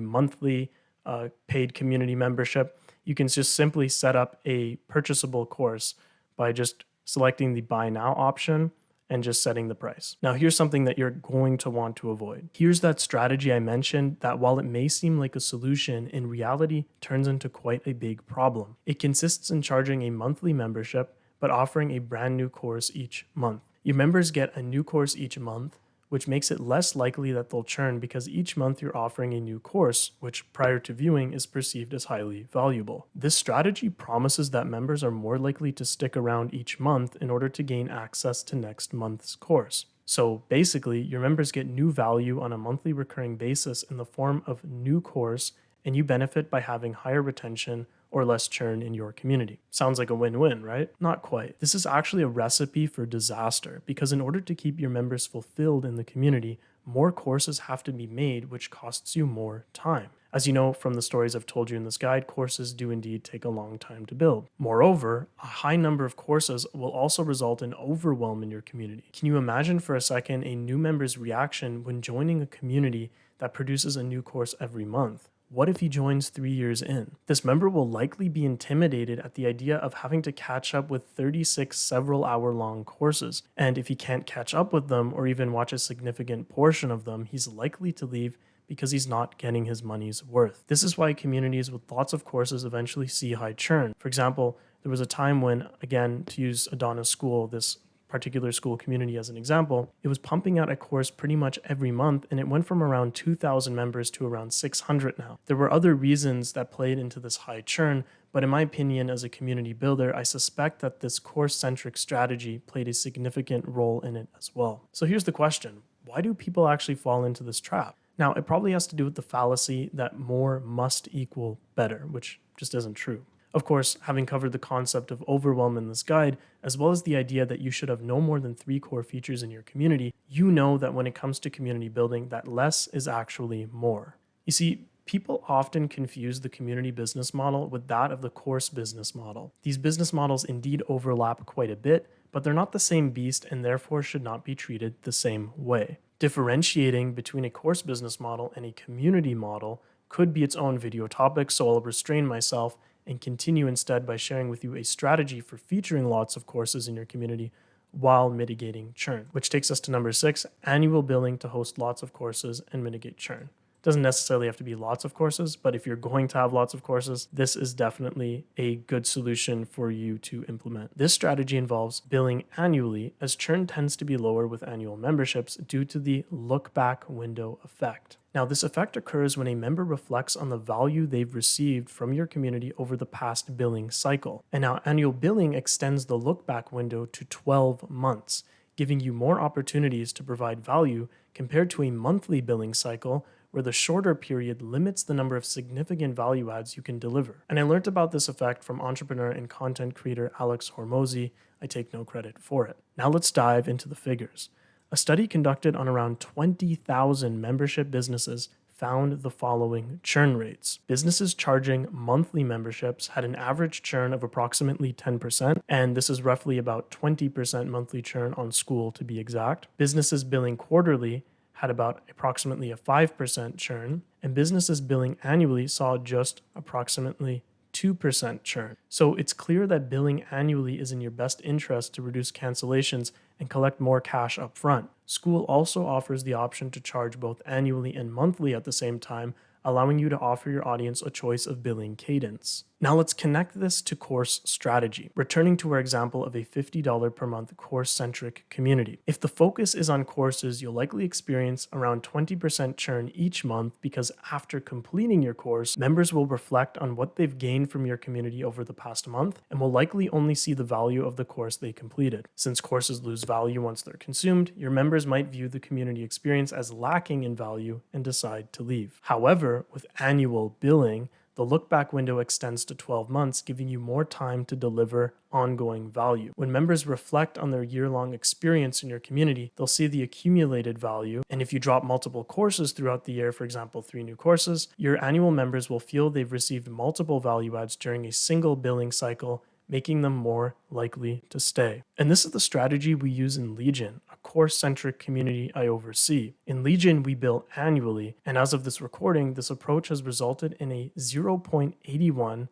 monthly paid community membership, you can just simply set up a purchasable course by just selecting the buy now option and just setting the price. Now, here's something that you're going to want to avoid. Here's that strategy I mentioned that while it may seem like a solution, in reality turns into quite a big problem. It consists in charging a monthly membership, but offering a brand new course each month. Your members get a new course each month, which makes it less likely that they'll churn because each month you're offering a new course, which prior to viewing is perceived as highly valuable. This strategy promises that members are more likely to stick around each month in order to gain access to next month's course. So basically, your members get new value on a monthly recurring basis in the form of new course, and you benefit by having higher retention or less churn in your community. Sounds like a win-win, right? Not quite. This is actually a recipe for disaster because in order to keep your members fulfilled in the community, more courses have to be made, which costs you more time. As you know from the stories I've told you in this guide, courses do indeed take a long time to build. Moreover, a high number of courses will also result in overwhelm in your community. Can you imagine for a second a new member's reaction when joining a community that produces a new course every month? What if he joins 3 years in? This member will likely be intimidated at the idea of having to catch up with 36 several hour-long courses. And if he can't catch up with them or even watch a significant portion of them, he's likely to leave because he's not getting his money's worth. This is why communities with lots of courses eventually see high churn. For example, there was a time when, again, to use Adonis Skool, this particular Skool community as an example, it was pumping out a course pretty much every month, and it went from around 2,000 members to around 600 now. There were other reasons that played into this high churn, but in my opinion, as a community builder, I suspect that this course-centric strategy played a significant role in it as well. So here's the question: why do people actually fall into this trap? Now, it probably has to do with the fallacy that more must equal better, which just isn't true. Of course, having covered the concept of overwhelm in this guide, as well as the idea that you should have no more than 3 core features in your community, you know that when it comes to community building, that less is actually more. You see, people often confuse the community business model with that of the course business model. These business models indeed overlap quite a bit, but they're not the same beast and therefore should not be treated the same way. Differentiating between a course business model and a community model could be its own video topic, so I'll restrain myself and continue instead by sharing with you a strategy for featuring lots of courses in your community while mitigating churn, which takes us to number 6, annual billing to host lots of courses and mitigate churn. Doesn't necessarily have to be lots of courses, but if you're going to have lots of courses, this is definitely a good solution for you to implement. This strategy involves billing annually, as churn tends to be lower with annual memberships due to the look back window effect. Now, this effect occurs when a member reflects on the value they've received from your community over the past billing cycle. And now annual billing extends the look back window to 12 months, giving you more opportunities to provide value compared to a monthly billing cycle where the shorter period limits the number of significant value adds you can deliver. And I learned about this effect from entrepreneur and content creator Alex Hormozi. I take no credit for it. Now let's dive into the figures. A study conducted on around 20,000 membership businesses found the following churn rates. Businesses charging monthly memberships had an average churn of approximately 10%, and this is roughly about 20% monthly churn on Skool to be exact. Businesses billing quarterly had about approximately a 5% churn, and businesses billing annually saw just approximately 2% churn. So it's clear that billing annually is in your best interest to reduce cancellations and collect more cash up front. Skool also offers the option to charge both annually and monthly at the same time, allowing you to offer your audience a choice of billing cadence. Now let's connect this to course strategy, returning to our example of a $50 per month course-centric community. If the focus is on courses, you'll likely experience around 20% churn each month because after completing your course, members will reflect on what they've gained from your community over the past month and will likely only see the value of the course they completed. Since courses lose value once they're consumed, your members might view the community experience as lacking in value and decide to leave. However, with annual billing, the look-back window extends to 12 months, giving you more time to deliver ongoing value. When members reflect on their year-long experience in your community, they'll see the accumulated value. And if you drop multiple courses throughout the year, for example, 3 new courses, your annual members will feel they've received multiple value adds during a single billing cycle, making them more likely to stay. And this is the strategy we use in Legion, a course-centric community I oversee. In Legion, we bill annually, and as of this recording, this approach has resulted in a 0.81%,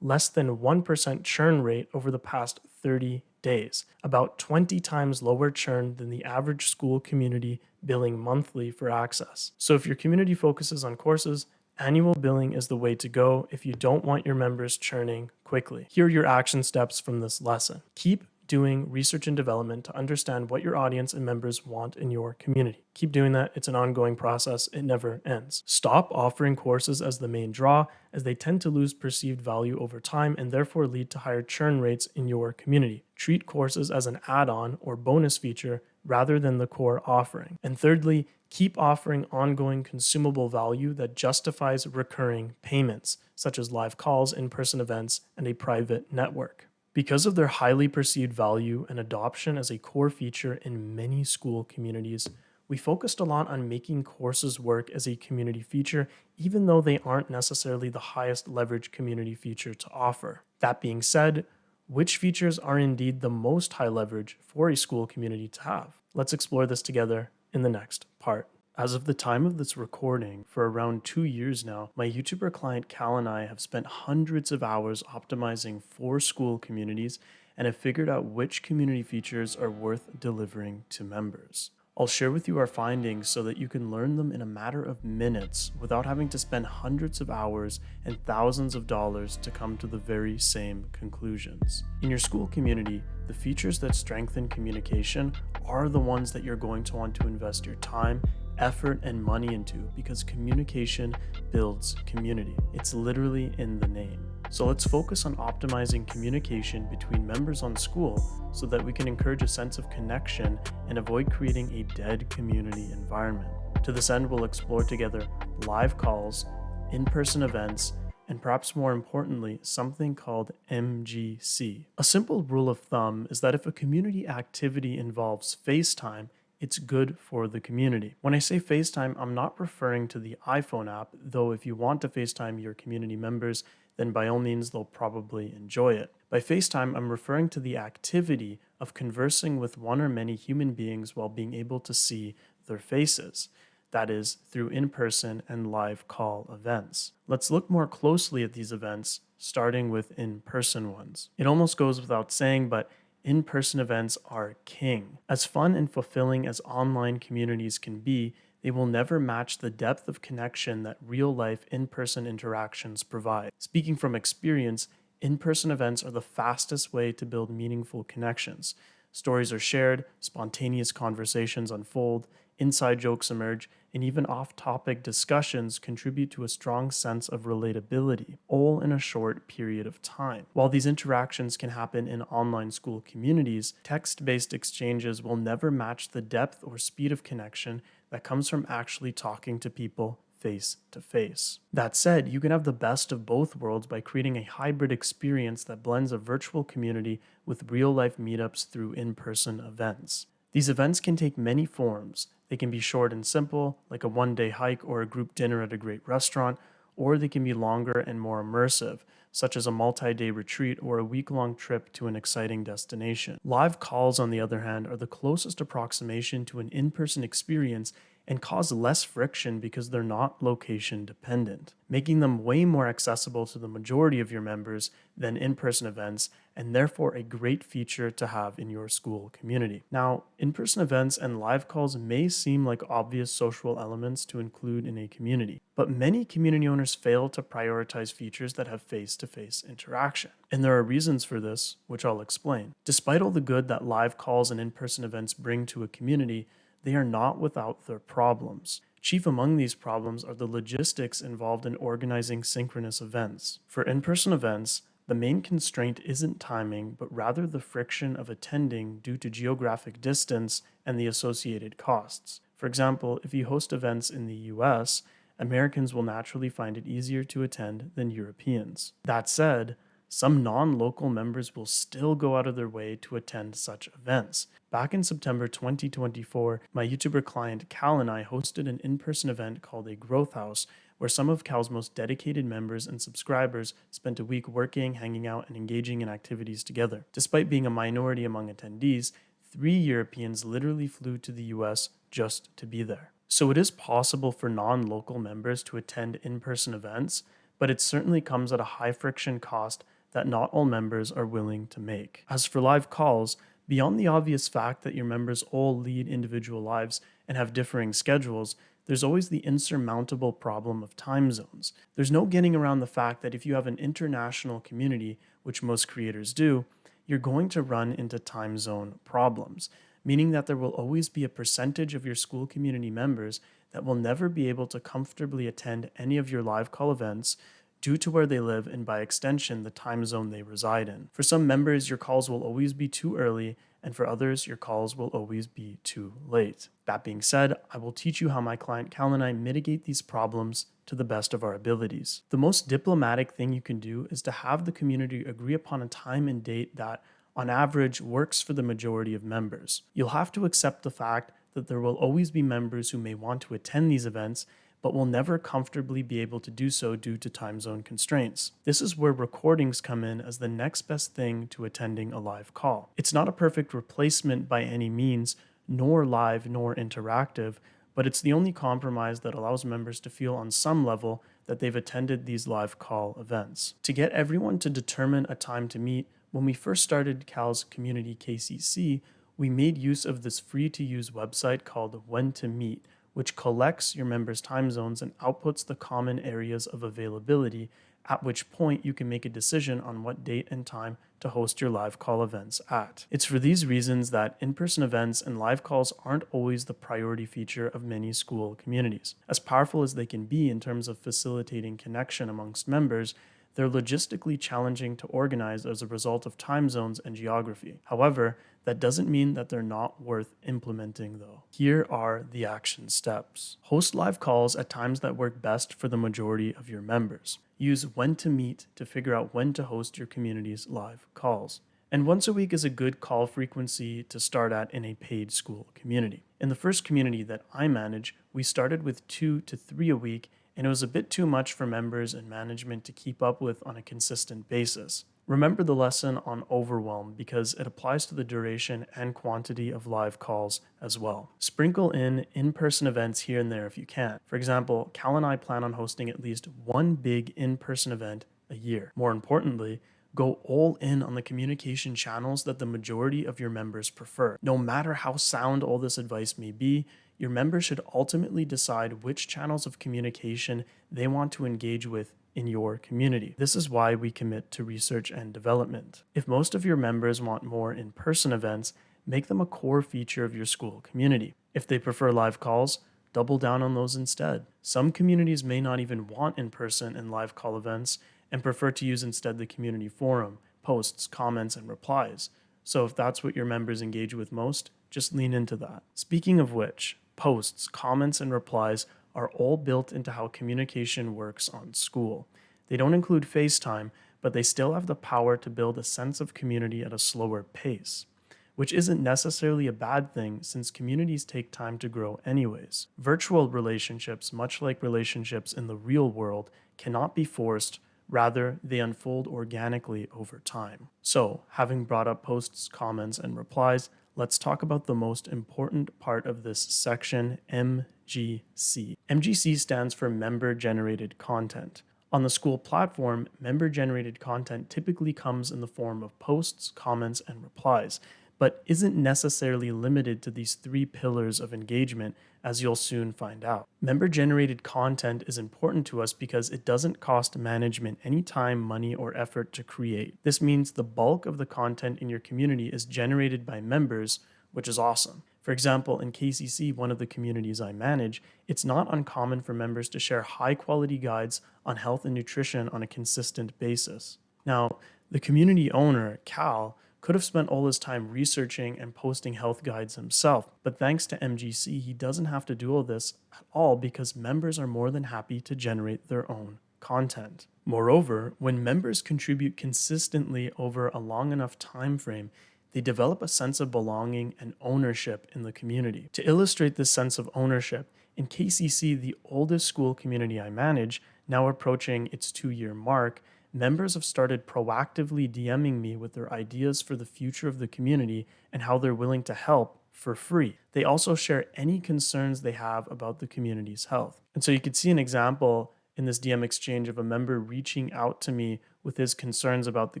less than 1% churn rate over the past 30 days, about 20 times lower churn than the average Skool community billing monthly for access. So if your community focuses on courses, annual billing is the way to go if you don't want your members churning quickly. Here are your action steps from this lesson. Keep doing research and development to understand what your audience and members want in your community. Keep doing that. It's an ongoing process. It never ends. Stop offering courses as the main draw, as they tend to lose perceived value over time and therefore lead to higher churn rates in your community. Treat courses as an add-on or bonus feature rather than the core offering. And thirdly, keep offering ongoing consumable value that justifies recurring payments, such as live calls, in-person events, and a private network. Because of their highly perceived value and adoption as a core feature in many Skool communities, we focused a lot on making courses work as a community feature, even though they aren't necessarily the highest leverage community feature to offer. That being said, which features are indeed the most high leverage for a Skool community to have? Let's explore this together in the next part. As of the time of this recording, for around 2 years now, my YouTuber client Cal and I have spent hundreds of hours optimizing for Skool communities and have figured out which community features are worth delivering to members. I'll share with you our findings so that you can learn them in a matter of minutes without having to spend hundreds of hours and thousands of dollars to come to the very same conclusions. In your Skool community, the features that strengthen communication are the ones that you're going to want to invest your time, effort, and money into because communication builds community. It's literally in the name. So let's focus on optimizing communication between members on Skool so that we can encourage a sense of connection and avoid creating a dead community environment. To this end, we'll explore together live calls, in-person events, and perhaps more importantly, something called MGC. A simple rule of thumb is that if a community activity involves FaceTime, it's good for the community. When I say FaceTime, I'm not referring to the iPhone app, though if you want to FaceTime your community members, then by all means they'll probably enjoy it. By FaceTime, I'm referring to the activity of conversing with one or many human beings while being able to see their faces. That is, through in-person and live call events. Let's look more closely at these events, starting with in-person ones. It almost goes without saying, but in-person events are king. As fun and fulfilling as online communities can be, they will never match the depth of connection that real-life in-person interactions provide. Speaking from experience, in-person events are the fastest way to build meaningful connections. Stories are shared, spontaneous conversations unfold, inside jokes emerge, and even off-topic discussions contribute to a strong sense of relatability, all in a short period of time. While these interactions can happen in online school communities, text-based exchanges will never match the depth or speed of connection that comes from actually talking to people face to face. That said, you can have the best of both worlds by creating a hybrid experience that blends a virtual community with real-life meetups through in-person events. These events can take many forms. They can be short and simple, like a one-day hike or a group dinner at a great restaurant, or they can be longer and more immersive, such as a multi-day retreat or a week-long trip to an exciting destination. Live calls, on the other hand, are the closest approximation to an in-person experience and cause less friction because they're not location dependent, making them way more accessible to the majority of your members than in-person events, and therefore a great feature to have in your school community. Now, in-person events and live calls may seem like obvious social elements to include in a community, but many community owners fail to prioritize features that have face-to-face interaction. And there are reasons for this, which I'll explain. Despite all the good that live calls and in-person events bring to a community, they are not without their problems. Chief among these problems are the logistics involved in organizing synchronous events. For in-person events, the main constraint isn't timing, but rather the friction of attending due to geographic distance and the associated costs. For example, if you host events in the US, Americans will naturally find it easier to attend than Europeans. That said, some non-local members will still go out of their way to attend such events. Back in September 2024, my YouTuber client Cal and I hosted an in-person event called a Growth House, where some of Cal's most dedicated members and subscribers spent a week working, hanging out, and engaging in activities together. Despite being a minority among attendees, 3 Europeans literally flew to the US just to be there. So it is possible for non-local members to attend in-person events, but it certainly comes at a high friction cost that not all members are willing to make. As for live calls, beyond the obvious fact that your members all lead individual lives and have differing schedules, there's always the insurmountable problem of time zones. There's no getting around the fact that if you have an international community, which most creators do, you're going to run into time zone problems, meaning that there will always be a percentage of your school community members that will never be able to comfortably attend any of your live call events due to where they live and by extension the time zone they reside in. For some members, your calls will always be too early, and for others, your calls will always be too late. That being said, I will teach you how my client Cal and I mitigate these problems to the best of our abilities. The most diplomatic thing you can do is to have the community agree upon a time and date that, on average, works for the majority of members. You'll have to accept the fact that there will always be members who may want to attend these events, but will never comfortably be able to do so due to time zone constraints. This is where recordings come in as the next best thing to attending a live call. It's not a perfect replacement by any means, nor live nor interactive, but it's the only compromise that allows members to feel on some level that they've attended these live call events. To get everyone to determine a time to meet, when we first started Cal's community KCC, we made use of this free-to-use website called When to Meet, which collects your members' time zones and outputs the common areas of availability, at which point you can make a decision on what date and time to host your live call events at. It's for these reasons that in-person events and live calls aren't always the priority feature of many school communities. As powerful as they can be in terms of facilitating connection amongst members, they're logistically challenging to organize as a result of time zones and geography. However, that doesn't mean that they're not worth implementing though. Here are the action steps. Host live calls at times that work best for the majority of your members. Use When to Meet to figure out when to host your community's live calls. And once a week is a good call frequency to start at in a paid Skool community. In the first community that I manage, we started with 2 to 3 a week, and it was a bit too much for members and management to keep up with on a consistent basis. Remember the lesson on overwhelm because it applies to the duration and quantity of live calls as well. Sprinkle in-person events here and there if you can. For example, Cal and I plan on hosting at least one big in-person event a year. More importantly, go all in on the communication channels that the majority of your members prefer. No matter how sound all this advice may be, your members should ultimately decide which channels of communication they want to engage with in your community. This is why we commit to research and development. If most of your members want more in-person events, make them a core feature of your Skool community. If they prefer live calls, double down on those instead. Some communities may not even want in-person and live call events and prefer to use instead the community forum, posts, comments, and replies. So if that's what your members engage with most, just lean into that. Speaking of which, posts, comments, and replies are all built into how communication works on Skool. They don't include FaceTime, but they still have the power to build a sense of community at a slower pace, which isn't necessarily a bad thing since communities take time to grow anyways. Virtual relationships, much like relationships in the real world, cannot be forced. Rather, they unfold organically over time. So, having brought up posts, comments, and replies, let's talk about the most important part of this section, MGC. MGC stands for Member-Generated Content. On the Skool platform, member-generated content typically comes in the form of posts, comments, and replies, but isn't necessarily limited to these 3 pillars of engagement, as you'll soon find out. Member-generated content is important to us because it doesn't cost management any time, money, or effort to create. This means the bulk of the content in your community is generated by members, which is awesome. For example, in KCC, one of the communities I manage, it's not uncommon for members to share high-quality guides on health and nutrition on a consistent basis. Now, the community owner, Cal, could have spent all his time researching and posting health guides himself, but thanks to MGC, he doesn't have to do all this at all because members are more than happy to generate their own content. Moreover, when members contribute consistently over a long enough time frame, they develop a sense of belonging and ownership in the community. To illustrate this sense of ownership, in KCC, the oldest Skool community I manage, now approaching its 2-year mark, members have started proactively DMing me with their ideas for the future of the community and how they're willing to help for free. They also share any concerns they have about the community's health. And so you could see an example in this DM exchange of a member reaching out to me with his concerns about the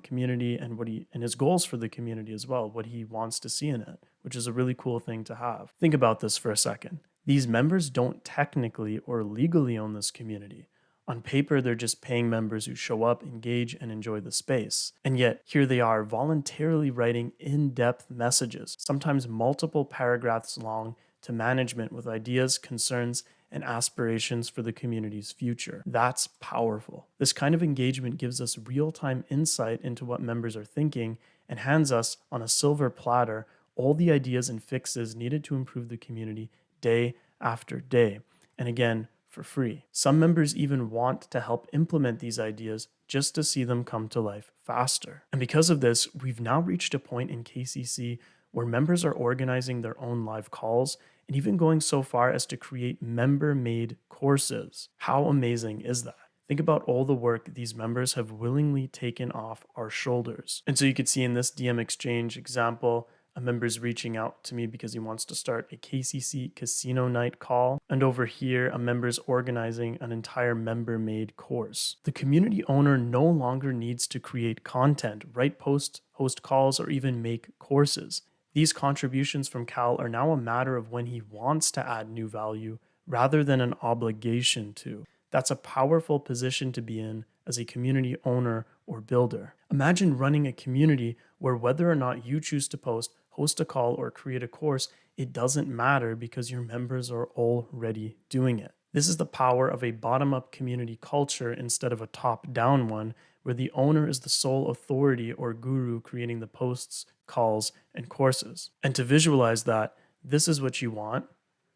community and and his goals for the community as well, what he wants to see in it, which is a really cool thing to have. Think about this for a second. These members don't technically or legally own this community. On paper, they're just paying members who show up, engage, and enjoy the space. And yet, here they are voluntarily writing in-depth messages, sometimes multiple paragraphs long, to management with ideas, concerns, and aspirations for the community's future. That's powerful. This kind of engagement gives us real-time insight into what members are thinking and hands us, on a silver platter, all the ideas and fixes needed to improve the community day after day. And again, for free. Some members even want to help implement these ideas just to see them come to life faster. And because of this, we've now reached a point in KCC where members are organizing their own live calls and even going so far as to create member-made courses. How amazing is that? Think about all the work these members have willingly taken off our shoulders. And so you could see in this DM exchange example, a member's reaching out to me because he wants to start a KCC casino night call. And over here, a member's organizing an entire member-made course. The community owner no longer needs to create content, write posts, host calls, or even make courses. These contributions from Cal are now a matter of when he wants to add new value rather than an obligation to. That's a powerful position to be in as a community owner or builder. Imagine running a community where whether or not you choose to post, host a call, or create a course, it doesn't matter because your members are already doing it. This is the power of a bottom-up community culture instead of a top-down one, where the owner is the sole authority or guru creating the posts, calls, and courses. And to visualize that, this is what you want.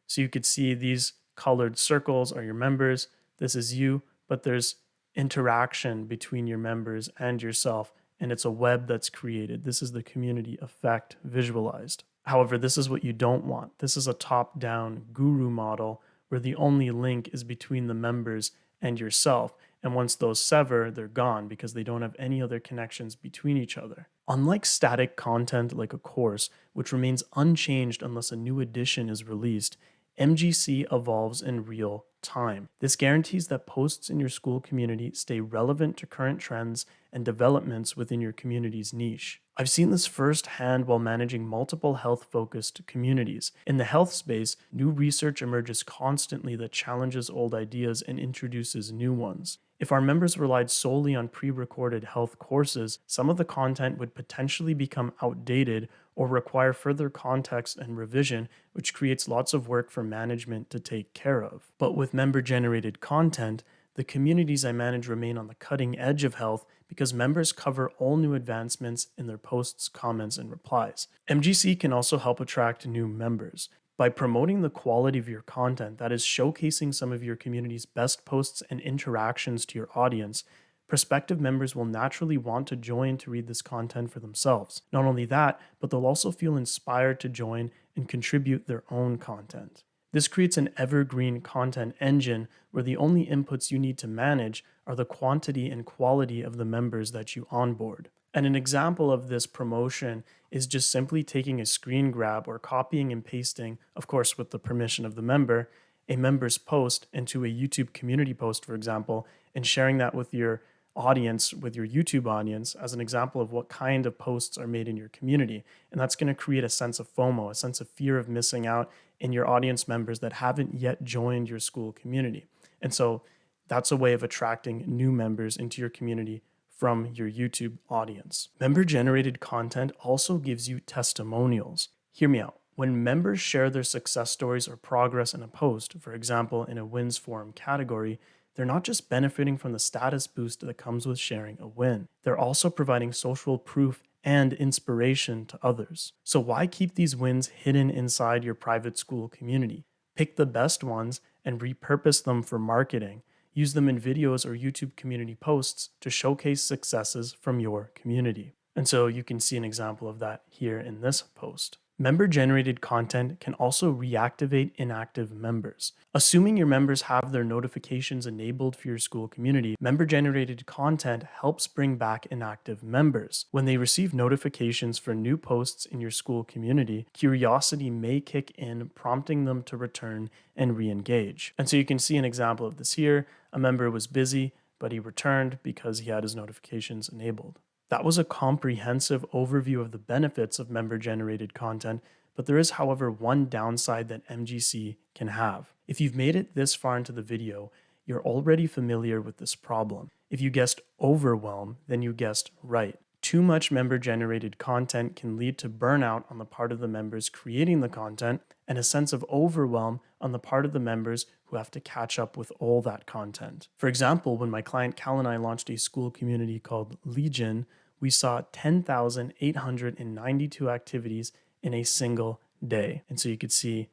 So you could see these colored circles are your members. This is you, but there's interaction between your members and yourself and it's a web that's created. This is the community effect visualized. However, this is what you don't want. This is a top-down guru model where the only link is between the members and yourself. And once those sever, they're gone because they don't have any other connections between each other. Unlike static content like a course, which remains unchanged unless a new edition is released, MGC evolves in real time. This guarantees that posts in your Skool community stay relevant to current trends and developments within your community's niche. I've seen this firsthand while managing multiple health-focused communities. In the health space, new research emerges constantly that challenges old ideas and introduces new ones. If our members relied solely on pre-recorded health courses, some of the content would potentially become outdated or require further context and revision, which creates lots of work for management to take care of. But with member-generated content, the communities I manage remain on the cutting edge of health because members cover all new advancements in their posts, comments, and replies. MGC can also help attract new members. By promoting the quality of your content, that is showcasing some of your community's best posts and interactions to your audience, prospective members will naturally want to join to read this content for themselves. Not only that, but they'll also feel inspired to join and contribute their own content. This creates an evergreen content engine where the only inputs you need to manage are the quantity and quality of the members that you onboard. And an example of this promotion is just simply taking a screen grab or copying and pasting, of course with the permission of the member, a member's post into a YouTube community post, for example, and sharing that with your audience, with your YouTube audience, as an example of what kind of posts are made in your community. And that's going to create a sense of FOMO, a sense of fear of missing out in your audience members that haven't yet joined your Skool community. And so that's a way of attracting new members into your community from your YouTube audience. Member-generated content also gives you testimonials. Hear me out. When members share their success stories or progress in a post, for example, in a wins forum category, they're not just benefiting from the status boost that comes with sharing a win. They're also providing social proof and inspiration to others. So why keep these wins hidden inside your private Skool community? Pick the best ones and repurpose them for marketing. Use them in videos or YouTube community posts to showcase successes from your community. And so you can see an example of that here in this post. Member-generated content can also reactivate inactive members. Assuming your members have their notifications enabled for your Skool community, member-generated content helps bring back inactive members. When they receive notifications for new posts in your Skool community, curiosity may kick in, prompting them to return and re-engage. And so you can see an example of this here. A member was busy, but he returned because he had his notifications enabled. That was a comprehensive overview of the benefits of member-generated content, but there is, however, one downside that MGC can have. If you've made it this far into the video, you're already familiar with this problem. If you guessed overwhelm, then you guessed right. Too much member-generated content can lead to burnout on the part of the members creating the content and a sense of overwhelm on the part of the members who have to catch up with all that content. For example, when my client Cal and I launched a Skool community called Legion, we saw 10,892 activities in a single day. And so you could see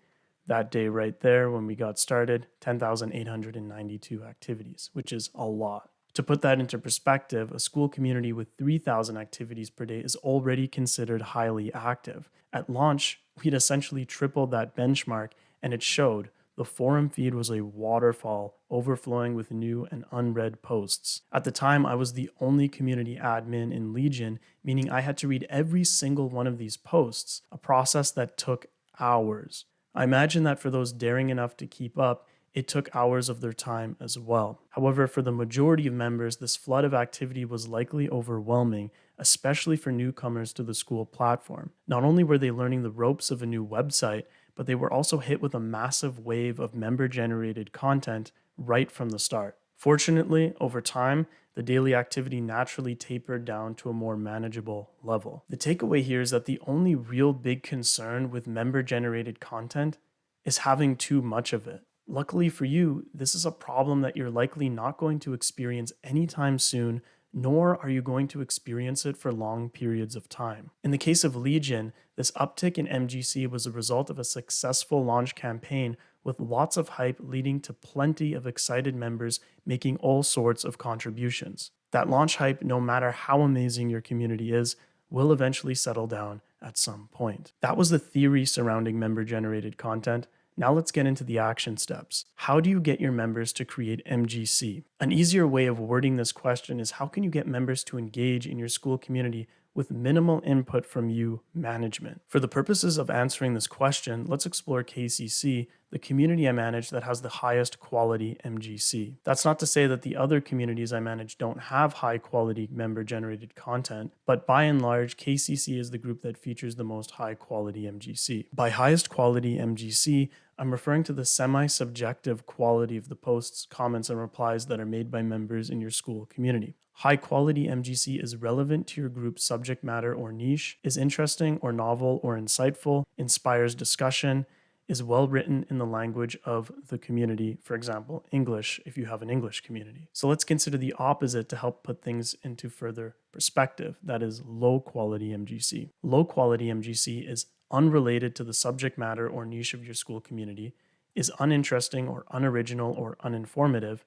that day right there when we got started, 10,892 activities, which is a lot. To put that into perspective, a Skool community with 3,000 activities per day is already considered highly active. At launch, we'd essentially tripled that benchmark, and it showed. The forum feed was a waterfall, overflowing with new and unread posts. At the time, I was the only community admin in Legion, meaning I had to read every single one of these posts, a process that took hours. I imagine that for those daring enough to keep up, it took hours of their time as well. However, for the majority of members, this flood of activity was likely overwhelming, especially for newcomers to the Skool platform. Not only were they learning the ropes of a new website, but they were also hit with a massive wave of member-generated content right from the start. Fortunately, over time, the daily activity naturally tapered down to a more manageable level. The takeaway here is that the only real big concern with member-generated content is having too much of it. Luckily for you, this is a problem that you're likely not going to experience anytime soon, nor are you going to experience it for long periods of time. In the case of Legion, this uptick in MGC was a result of a successful launch campaign with lots of hype leading to plenty of excited members making all sorts of contributions. That launch hype, no matter how amazing your community is, will eventually settle down at some point. That was the theory surrounding member-generated content. Now let's get into the action steps. How do you get your members to create MGC? An easier way of wording this question is, how can you get members to engage in your Skool community with minimal input from you, management? For the purposes of answering this question, let's explore KCC, the community I manage that has the highest quality MGC. That's not to say that the other communities I manage don't have high quality member generated content, but by and large, KCC is the group that features the most high quality MGC. By highest quality MGC, I'm referring to the semi-subjective quality of the posts, comments, and replies that are made by members in your Skool community. High quality MGC is relevant to your group's subject matter or niche, is interesting or novel or insightful, inspires discussion, is well written in the language of the community, for example, English if you have an English community. So let's consider the opposite to help put things into further perspective. That is low quality MGC. Low quality MGC is unrelated to the subject matter or niche of your Skool community, is uninteresting or unoriginal or uninformative,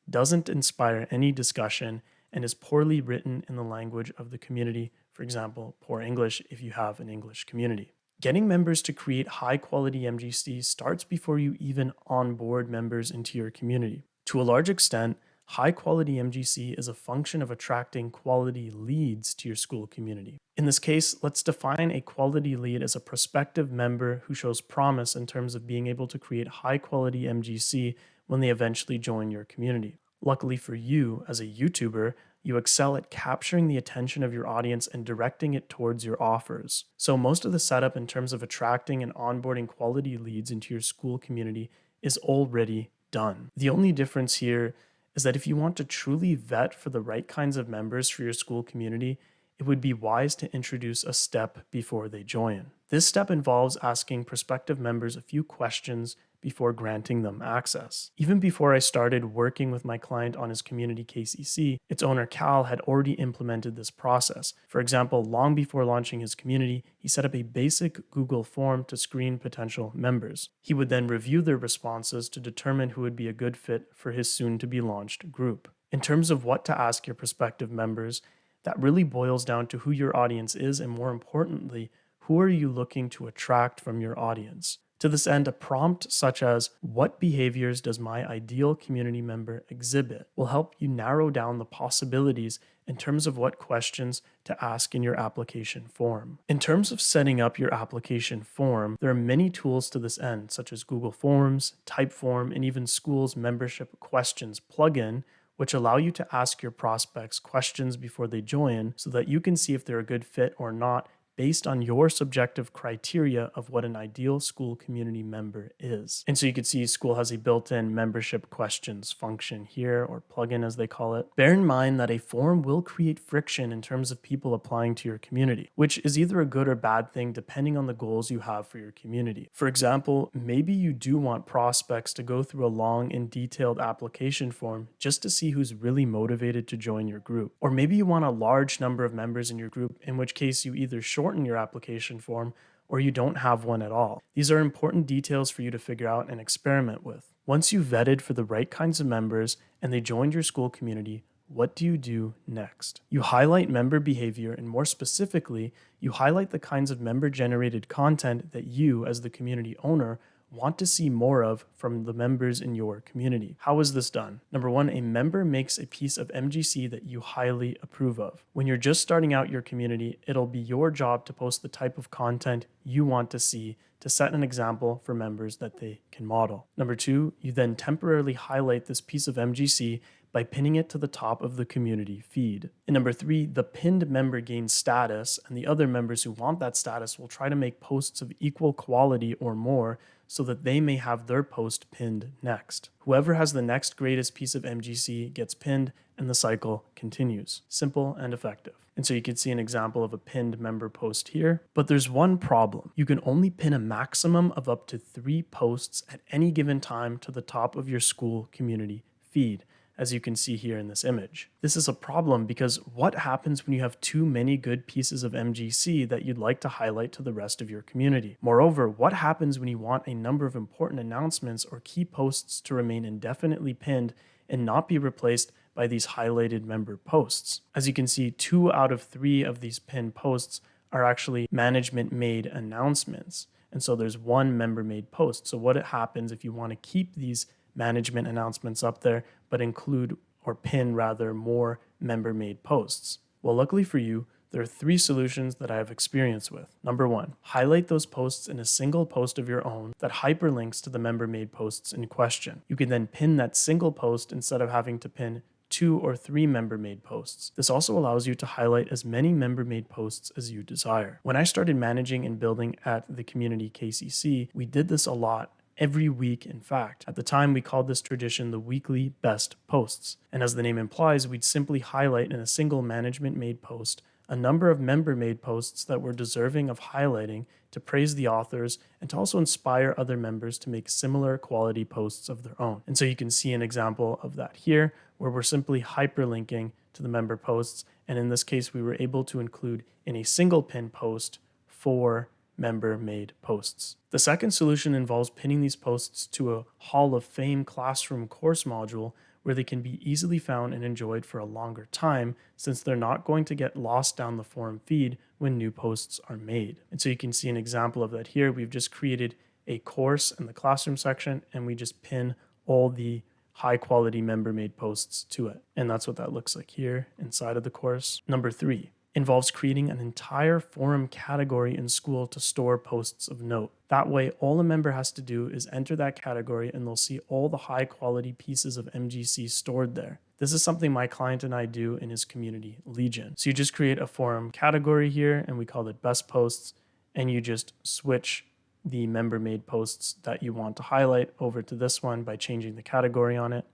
doesn't inspire any discussion, and is poorly written in the language of the community, for example, poor English if you have an English community. Getting members to create high quality MGC starts before you even onboard members into your community. To a large extent, high quality MGC is a function of attracting quality leads to your Skool community. In this case, let's define a quality lead as a prospective member who shows promise in terms of being able to create high quality MGC when they eventually join your community. Luckily for you, as a YouTuber, you excel at capturing the attention of your audience and directing it towards your offers. So most of the setup in terms of attracting and onboarding quality leads into your Skool community is already done. The only difference here is that if you want to truly vet for the right kinds of members for your Skool community, it would be wise to introduce a step before they join. This step involves asking prospective members a few questions before granting them access. Even before I started working with my client on his community KCC, its owner Cal had already implemented this process. For example, long before launching his community, he set up a basic Google form to screen potential members. He would then review their responses to determine who would be a good fit for his soon-to-be launched group. In terms of what to ask your prospective members, that really boils down to who your audience is, and more importantly, who are you looking to attract from your audience? To this end, a prompt such as, "What behaviors does my ideal community member exhibit?" will help you narrow down the possibilities in terms of what questions to ask in your application form. In terms of setting up your application form, there are many tools to this end, such as Google Forms, Typeform, and even Skool's membership questions plugin, which allow you to ask your prospects questions before they join so that you can see if they're a good fit or not based on your subjective criteria of what an ideal Skool community member is. And so you can see Skool has a built-in membership questions function here, or plugin as they call it. Bear in mind that a form will create friction in terms of people applying to your community, which is either a good or bad thing depending on the goals you have for your community. For example, maybe you do want prospects to go through a long and detailed application form just to see who's really motivated to join your group. Or maybe you want a large number of members in your group, in which case you either shorten your application form or you don't have one at all. These are important details for you to figure out and experiment with. Once you've vetted for the right kinds of members and they joined your Skool community, what do you do next? You highlight member behavior, and more specifically, you highlight the kinds of member-generated content that you, as the community owner, want to see more of from the members in your community. How is this done? Number one, a member makes a piece of MGC that you highly approve of. When you're just starting out your community, it'll be your job to post the type of content you want to see to set an example for members that they can model. Number two, you then temporarily highlight this piece of MGC by pinning it to the top of the community feed. And number three, the pinned member gains status, and the other members who want that status will try to make posts of equal quality or more so that they may have their post pinned next. Whoever has the next greatest piece of MGC gets pinned, and the cycle continues. Simple and effective. And so you can see an example of a pinned member post here, but there's one problem. You can only pin a maximum of up to 3 posts at any given time to the top of your Skool community feed. as you can see here in this image. This is a problem because what happens when you have too many good pieces of MGC that you'd like to highlight to the rest of your community? Moreover, what happens when you want a number of important announcements or key posts to remain indefinitely pinned and not be replaced by these highlighted member posts? As you can see, 2 out of 3 of these pinned posts are actually management-made announcements. And so there's 1 member-made post. So what happens if you want to keep these management announcements up there, but include or pin rather more member-made posts? Well, luckily for you, there are 3 solutions that I have experience with. Number 1, highlight those posts in a single post of your own that hyperlinks to the member-made posts in question. You can then pin that single post instead of having to pin 2 or 3 member-made posts. This also allows you to highlight as many member-made posts as you desire. When I started managing and building at the community KCC, we did this a lot. Every week, in fact. At the time, we called this tradition the weekly best posts. And as the name implies, we'd simply highlight in a single management-made post a number of member-made posts that were deserving of highlighting to praise the authors and to also inspire other members to make similar quality posts of their own. And so you can see an example of that here, where we're simply hyperlinking to the member posts. And in this case, we were able to include in a single pin post 4 member-made posts. The second solution involves pinning these posts to a Hall of Fame classroom course module where they can be easily found and enjoyed for a longer time, since they're not going to get lost down the forum feed when new posts are made. And so you can see an example of that here. We've just created a course in the classroom section, and we just pin all the high quality member-made posts to it. And that's what that looks like here inside of the course. Number 3 involves creating an entire forum category in Skool to store posts of note. That way, all a member has to do is enter that category and they'll see all the high quality pieces of MGC stored there. This is something my client and I do in his community, Legion. So you just create a forum category here, and we call it best posts, and you just switch the member-made posts that you want to highlight over to this one by changing the category on it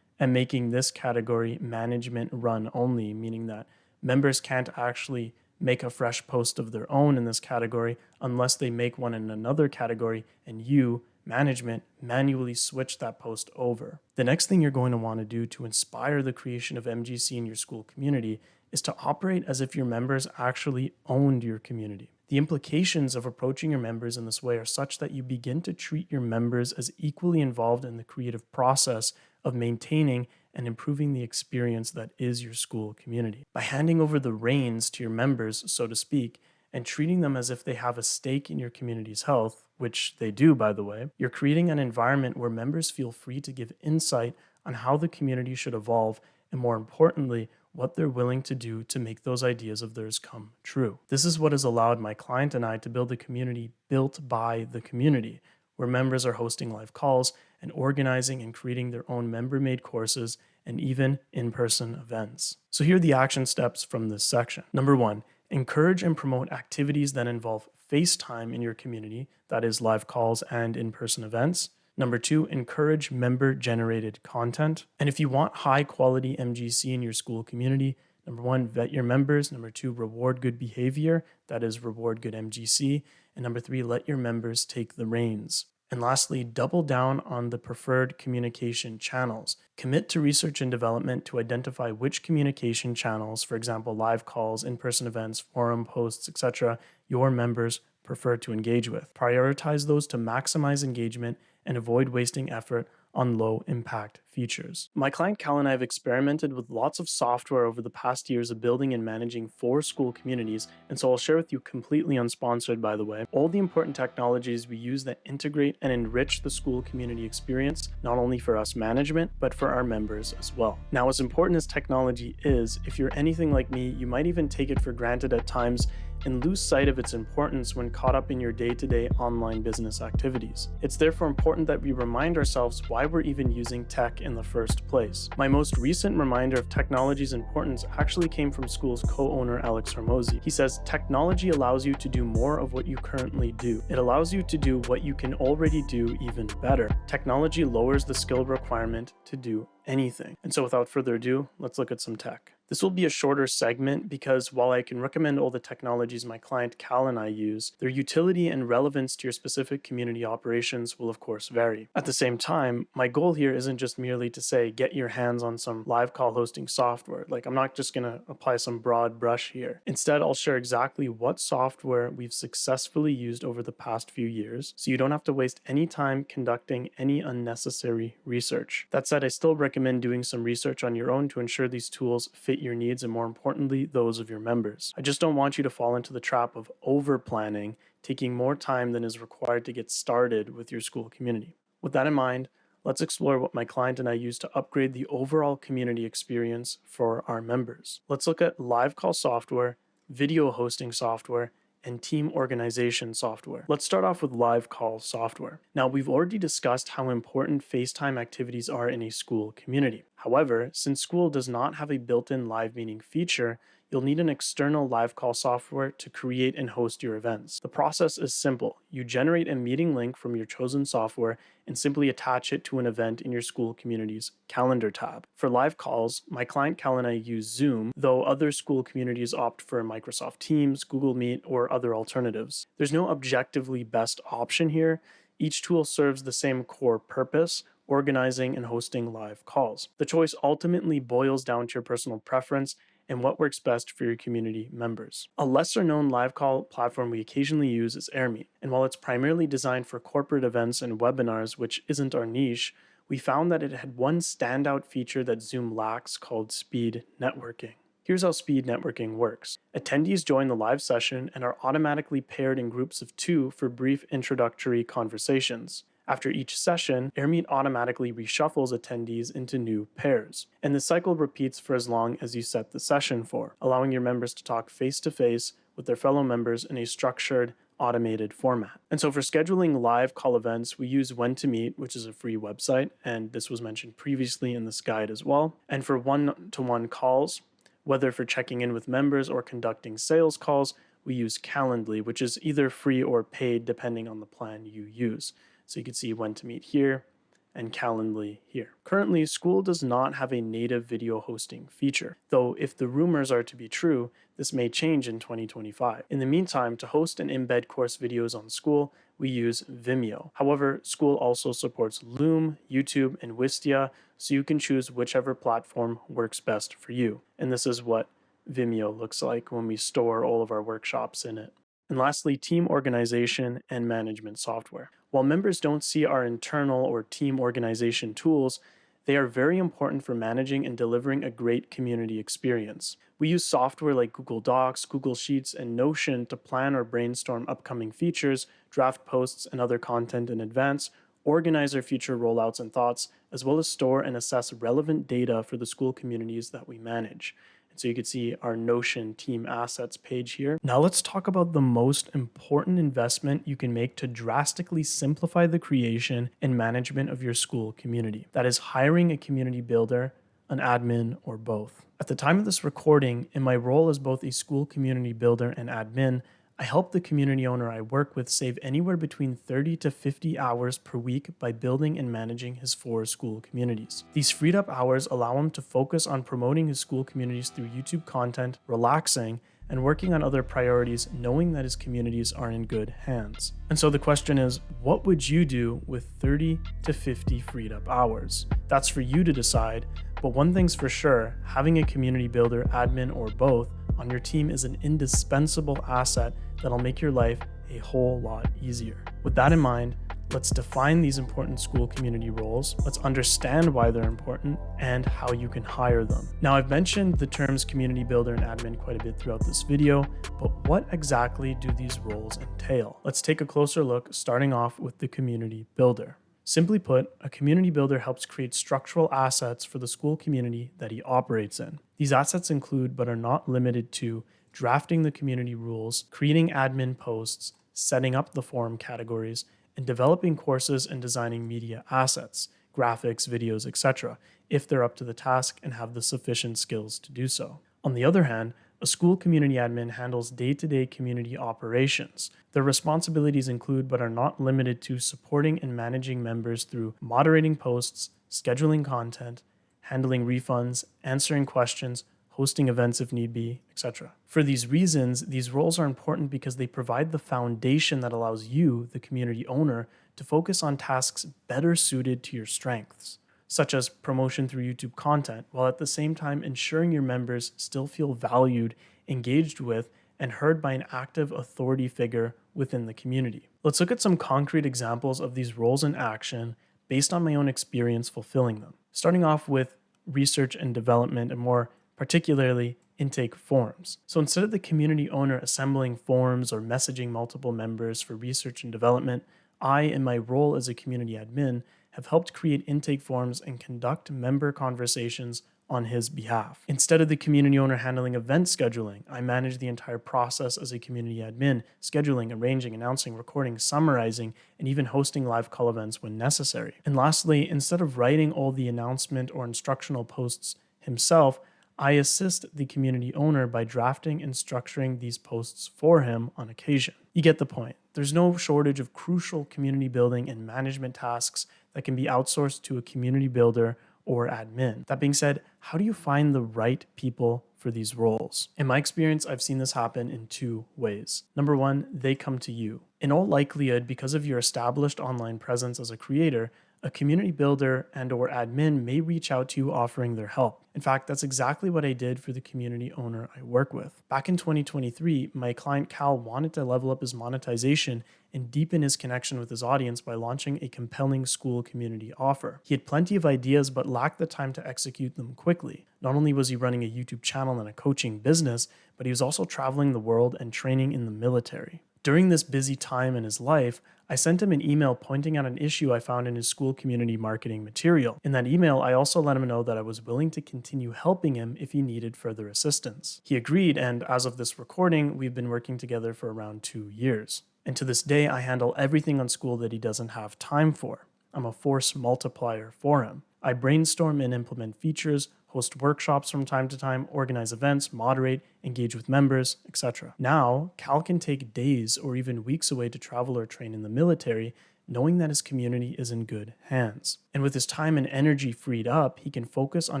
and making this category management run only, meaning that members can't actually make a fresh post of their own in this category unless they make one in another category and you, management, manually switch that post over. The next thing you're going to want to do to inspire the creation of MGC in your Skool community is to operate as if your members actually owned your community. The implications of approaching your members in this way are such that you begin to treat your members as equally involved in the creative process of maintaining and improving the experience that is your Skool community. By handing over the reins to your members, so to speak, and treating them as if they have a stake in your community's health, which they do, by the way, you're creating an environment where members feel free to give insight on how the community should evolve, and more importantly, what they're willing to do to make those ideas of theirs come true. This is what has allowed my client and I to build a community built by the community, where members are hosting live calls and organizing and creating their own member-made courses and even in-person events. So here are the action steps from this section. Number 1, encourage and promote activities that involve FaceTime in your community, that is live calls and in-person events. Number 2, encourage member-generated content. And if you want high-quality MGC in your Skool community, number 1, vet your members. Number 2, reward good behavior, that is reward good MGC. And number 3, let your members take the reins. And lastly, double down on the preferred communication channels. Commit to research and development to identify which communication channels, for example, live calls, in-person events, forum posts, etc., your members prefer to engage with. Prioritize those to maximize engagement and avoid wasting effort on low-impact features. My client Cal and I have experimented with lots of software over the past years of building and managing 4 Skool communities, and so I'll share with you, completely unsponsored by the way, all the important technologies we use that integrate and enrich the Skool community experience, not only for us management, but for our members as well. Now, as important as technology is, if you're anything like me, you might even take it for granted at times and lose sight of its importance when caught up in your day-to-day online business activities. It's therefore important that we remind ourselves why we're even using tech in the first place. My most recent reminder of technology's importance actually came from Skool's co-owner Alex Hormozy. He says, technology allows you to do more of what you currently do. It allows you to do what you can already do even better. Technology lowers the skill requirement to do anything. And so without further ado, let's look at some tech. This will be a shorter segment because while I can recommend all the technologies my client Cal and I use, their utility and relevance to your specific community operations will of course vary. At the same time, my goal here isn't just merely to say get your hands on some live call hosting software. Like, I'm not just going to apply some broad brush here. Instead, I'll share exactly what software we've successfully used over the past few years, so you don't have to waste any time conducting any unnecessary research. That said, I still recommend doing some research on your own to ensure these tools fit your needs and, more importantly, those of your members. I just don't want you to fall into the trap of over planning, taking more time than is required to get started with your Skool community. With that in mind, let's explore what my client and I use to upgrade the overall community experience for our members. Let's look at live call software, video hosting software, and team organization software. Let's start off with live call software. Now, we've already discussed how important FaceTime activities are in a Skool community. However, since Skool does not have a built-in live meeting feature, you'll need an external live call software to create and host your events. The process is simple. You generate a meeting link from your chosen software and simply attach it to an event in your Skool community's calendar tab. For live calls, my client Cal and I use Zoom, though other Skool communities opt for Microsoft Teams, Google Meet, or other alternatives. There's no objectively best option here. Each tool serves the same core purpose: organizing and hosting live calls. The choice ultimately boils down to your personal preference and what works best for your community members. A lesser known live call platform we occasionally use is AirMeet, and while it's primarily designed for corporate events and webinars, which isn't our niche, we found that it had one standout feature that Zoom lacks called speed networking. Here's how speed networking works. Attendees join the live session and are automatically paired in groups of 2 for brief introductory conversations. After each session, AirMeet automatically reshuffles attendees into new pairs, and the cycle repeats for as long as you set the session for, allowing your members to talk face-to-face with their fellow members in a structured, automated format. And so for scheduling live call events, we use When to Meet, which is a free website, and this was mentioned previously in this guide as well. And for one-to-one calls, whether for checking in with members or conducting sales calls, we use Calendly, which is either free or paid depending on the plan you use. So you can see When to Meet here and Calendly here. Currently, Skool does not have a native video hosting feature, though if the rumors are to be true, this may change in 2025. In the meantime, to host and embed course videos on Skool, we use Vimeo. However, Skool also supports Loom, YouTube, and Wistia, so you can choose whichever platform works best for you. And this is what Vimeo looks like when we store all of our workshops in it. And lastly, team organization and management software. While members don't see our internal or team organization tools, they are very important for managing and delivering a great community experience. We use software like Google Docs, Google Sheets, and Notion to plan or brainstorm upcoming features, draft posts and other content in advance, organize our future rollouts and thoughts, as well as store and assess relevant data for the Skool communities that we manage. So you can see our Notion team assets page here. Now let's talk about the most important investment you can make to drastically simplify the creation and management of your Skool community. That is hiring a community builder, an admin, or both. At the time of this recording, in my role as both a Skool community builder and admin, I help the community owner I work with save anywhere between 30 to 50 hours per week by building and managing his 4 Skool communities. These freed up hours allow him to focus on promoting his Skool communities through YouTube content, relaxing, and working on other priorities, knowing that his communities are in good hands. And so the question is, what would you do with 30 to 50 freed up hours? That's for you to decide, but one thing's for sure, having a community builder, admin, or both on your team is an indispensable asset that'll make your life a whole lot easier. With that in mind, let's define these important Skool community roles, let's understand why they're important, and how you can hire them. Now, I've mentioned the terms community builder and admin quite a bit throughout this video, but what exactly do these roles entail? Let's take a closer look, starting off with the community builder. Simply put, a community builder helps create structural assets for the Skool community that he operates in. These assets include, but are not limited to, drafting the community rules, creating admin posts, setting up the forum categories, and developing courses and designing media assets, graphics, videos, etc., if they're up to the task and have the sufficient skills to do so. On the other hand, a Skool community admin handles day-to-day community operations. Their responsibilities include, but are not limited to, supporting and managing members through moderating posts, scheduling content, handling refunds, answering questions, hosting events if need be, etc. For these reasons, these roles are important because they provide the foundation that allows you, the community owner, to focus on tasks better suited to your strengths, such as promotion through YouTube content, while at the same time ensuring your members still feel valued, engaged with, and heard by an active authority figure within the community. Let's look at some concrete examples of these roles in action based on my own experience fulfilling them. Starting off with research and development, and more particularly intake forms. So instead of the community owner assembling forms or messaging multiple members for research and development, I, in my role as a community admin, have helped create intake forms and conduct member conversations on his behalf. Instead of the community owner handling event scheduling, I manage the entire process as a community admin, scheduling, arranging, announcing, recording, summarizing, and even hosting live call events when necessary. And lastly, instead of writing all the announcement or instructional posts himself, I assist the community owner by drafting and structuring these posts for him on occasion. You get the point. There's no shortage of crucial community building and management tasks that can be outsourced to a community builder or admin. That being said, how do you find the right people for these roles? In my experience, I've seen this happen in two ways. Number one, they come to you. In all likelihood, because of your established online presence as a creator, a community builder and or admin may reach out to you offering their help. In fact, that's exactly what I did for the community owner I work with. Back in 2023, my client Cal wanted to level up his monetization and deepen his connection with his audience by launching a compelling Skool community offer. He had plenty of ideas but lacked the time to execute them quickly. Not only was he running a YouTube channel and a coaching business, but he was also traveling the world and training in the military. During this busy time in his life, I sent him an email pointing out an issue I found in his Skool community marketing material. In that email, I also let him know that I was willing to continue helping him if he needed further assistance. He agreed, and as of this recording, we've been working together for around 2 years. And to this day, I handle everything on Skool that he doesn't have time for. I'm a force multiplier for him. I brainstorm and implement features, host workshops from time to time, organize events, moderate, engage with members, etc. Now, Cal can take days or even weeks away to travel or train in the military, knowing that his community is in good hands. And with his time and energy freed up, he can focus on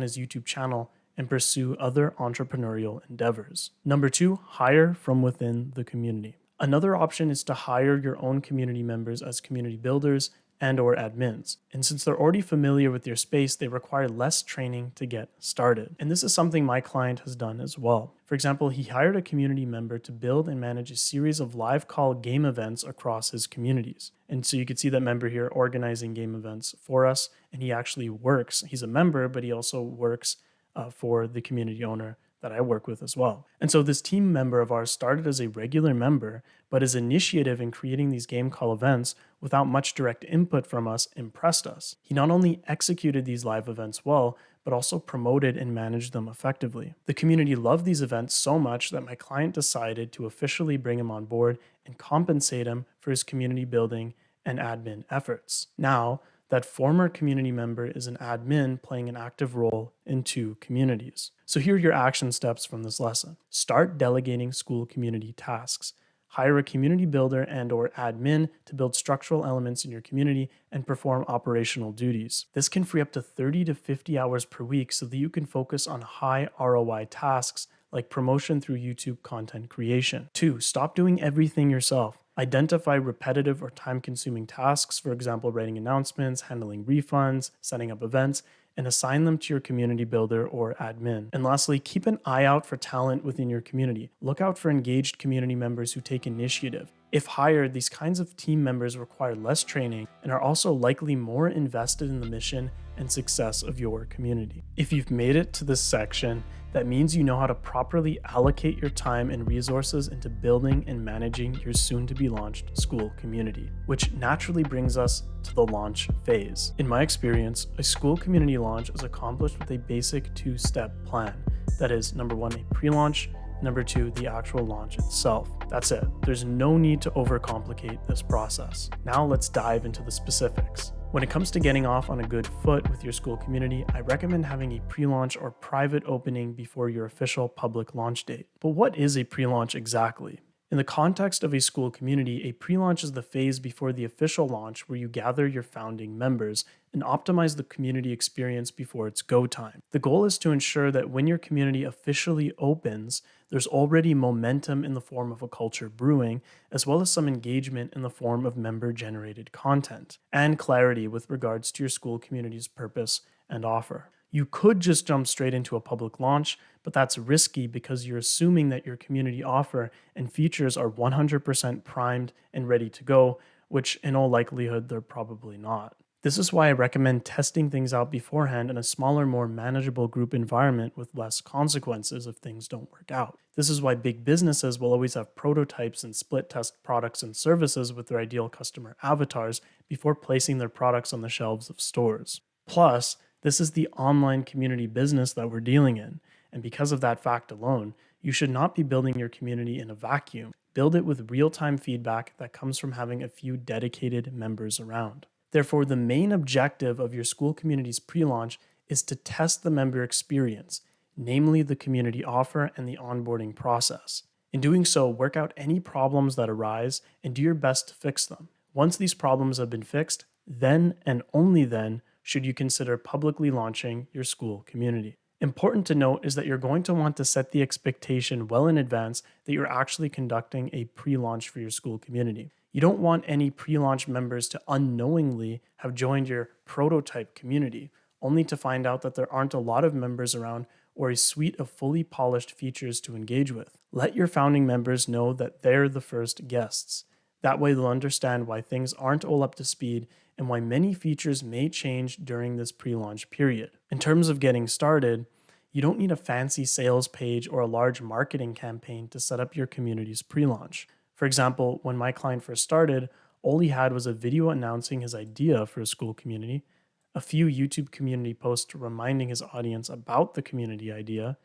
his YouTube channel and pursue other entrepreneurial endeavors. Number two, hire from within the community. Another option is to hire your own community members as community builders and or admins. And since they're already familiar with your space, they require less training to get started. And this is something my client has done as well. For example, he hired a community member to build and manage a series of live call game events across his communities. And so you can see that member here organizing game events for us, and he actually works. He's a member, but he also works for the community owner that I work with as well. And so this team member of ours started as a regular member, but his initiative in creating these game call events without much direct input from us impressed us. He not only executed these live events well, but also promoted and managed them effectively. The community loved these events so much that my client decided to officially bring him on board and compensate him for his community building and admin efforts. Now, that former community member is an admin playing an active role in 2 communities. So here are your action steps from this lesson. Start delegating Skool community tasks. Hire a community builder and or admin to build structural elements in your community and perform operational duties. This can free up to 30 to 50 hours per week so that you can focus on high ROI tasks like promotion through YouTube content creation. 2, stop doing everything yourself. Identify repetitive or time-consuming tasks, for example, writing announcements, handling refunds, setting up events, and assign them to your community builder or admin. And lastly, keep an eye out for talent within your community. Look out for engaged community members who take initiative. If hired, these kinds of team members require less training and are also likely more invested in the mission and success of your community. If you've made it to this section, that means you know how to properly allocate your time and resources into building and managing your soon-to-be launched Skool community, which naturally brings us to the launch phase. In my experience, a Skool community launch is accomplished with a basic 2-step plan. That is, number 1, a pre-launch, number 2, the actual launch itself. That's it. There's no need to overcomplicate this process. Now let's dive into the specifics. When it comes to getting off on a good foot with your Skool community, I recommend having a pre-launch or private opening before your official public launch date. But what is a pre-launch exactly? In the context of a Skool community, a pre launch is the phase before the official launch where you gather your founding members and optimize the community experience before it's go time. The goal is to ensure that when your community officially opens, there's already momentum in the form of a culture brewing, as well as some engagement in the form of member generated content, and clarity with regards to your Skool community's purpose and offer. You could just jump straight into a public launch, but that's risky because you're assuming that your community offer and features are 100% primed and ready to go, which in all likelihood they're probably not. This is why I recommend testing things out beforehand in a smaller, more manageable group environment with less consequences if things don't work out. This is why big businesses will always have prototypes and split test products and services with their ideal customer avatars before placing their products on the shelves of stores. Plus, this is the online community business that we're dealing in, and because of that fact alone, you should not be building your community in a vacuum. Build it with real-time feedback that comes from having a few dedicated members around. Therefore, the main objective of your Skool community's pre-launch is to test the member experience, namely the community offer and the onboarding process. In doing so, work out any problems that arise and do your best to fix them. Once these problems have been fixed, then and only then should you consider publicly launching your Skool community. Important to note is that you're going to want to set the expectation well in advance that you're actually conducting a pre-launch for your Skool community. You don't want any pre-launch members to unknowingly have joined your prototype community, only to find out that there aren't a lot of members around or a suite of fully polished features to engage with. Let your founding members know that they're the first guests. That way they'll understand why things aren't all up to speed and why many features may change during this pre-launch period. In terms of getting started, you don't need a fancy sales page or a large marketing campaign to set up your community's pre-launch. For example, when my client first started, all he had was a video announcing his idea for a Skool community, a few YouTube community posts reminding his audience about the community idea,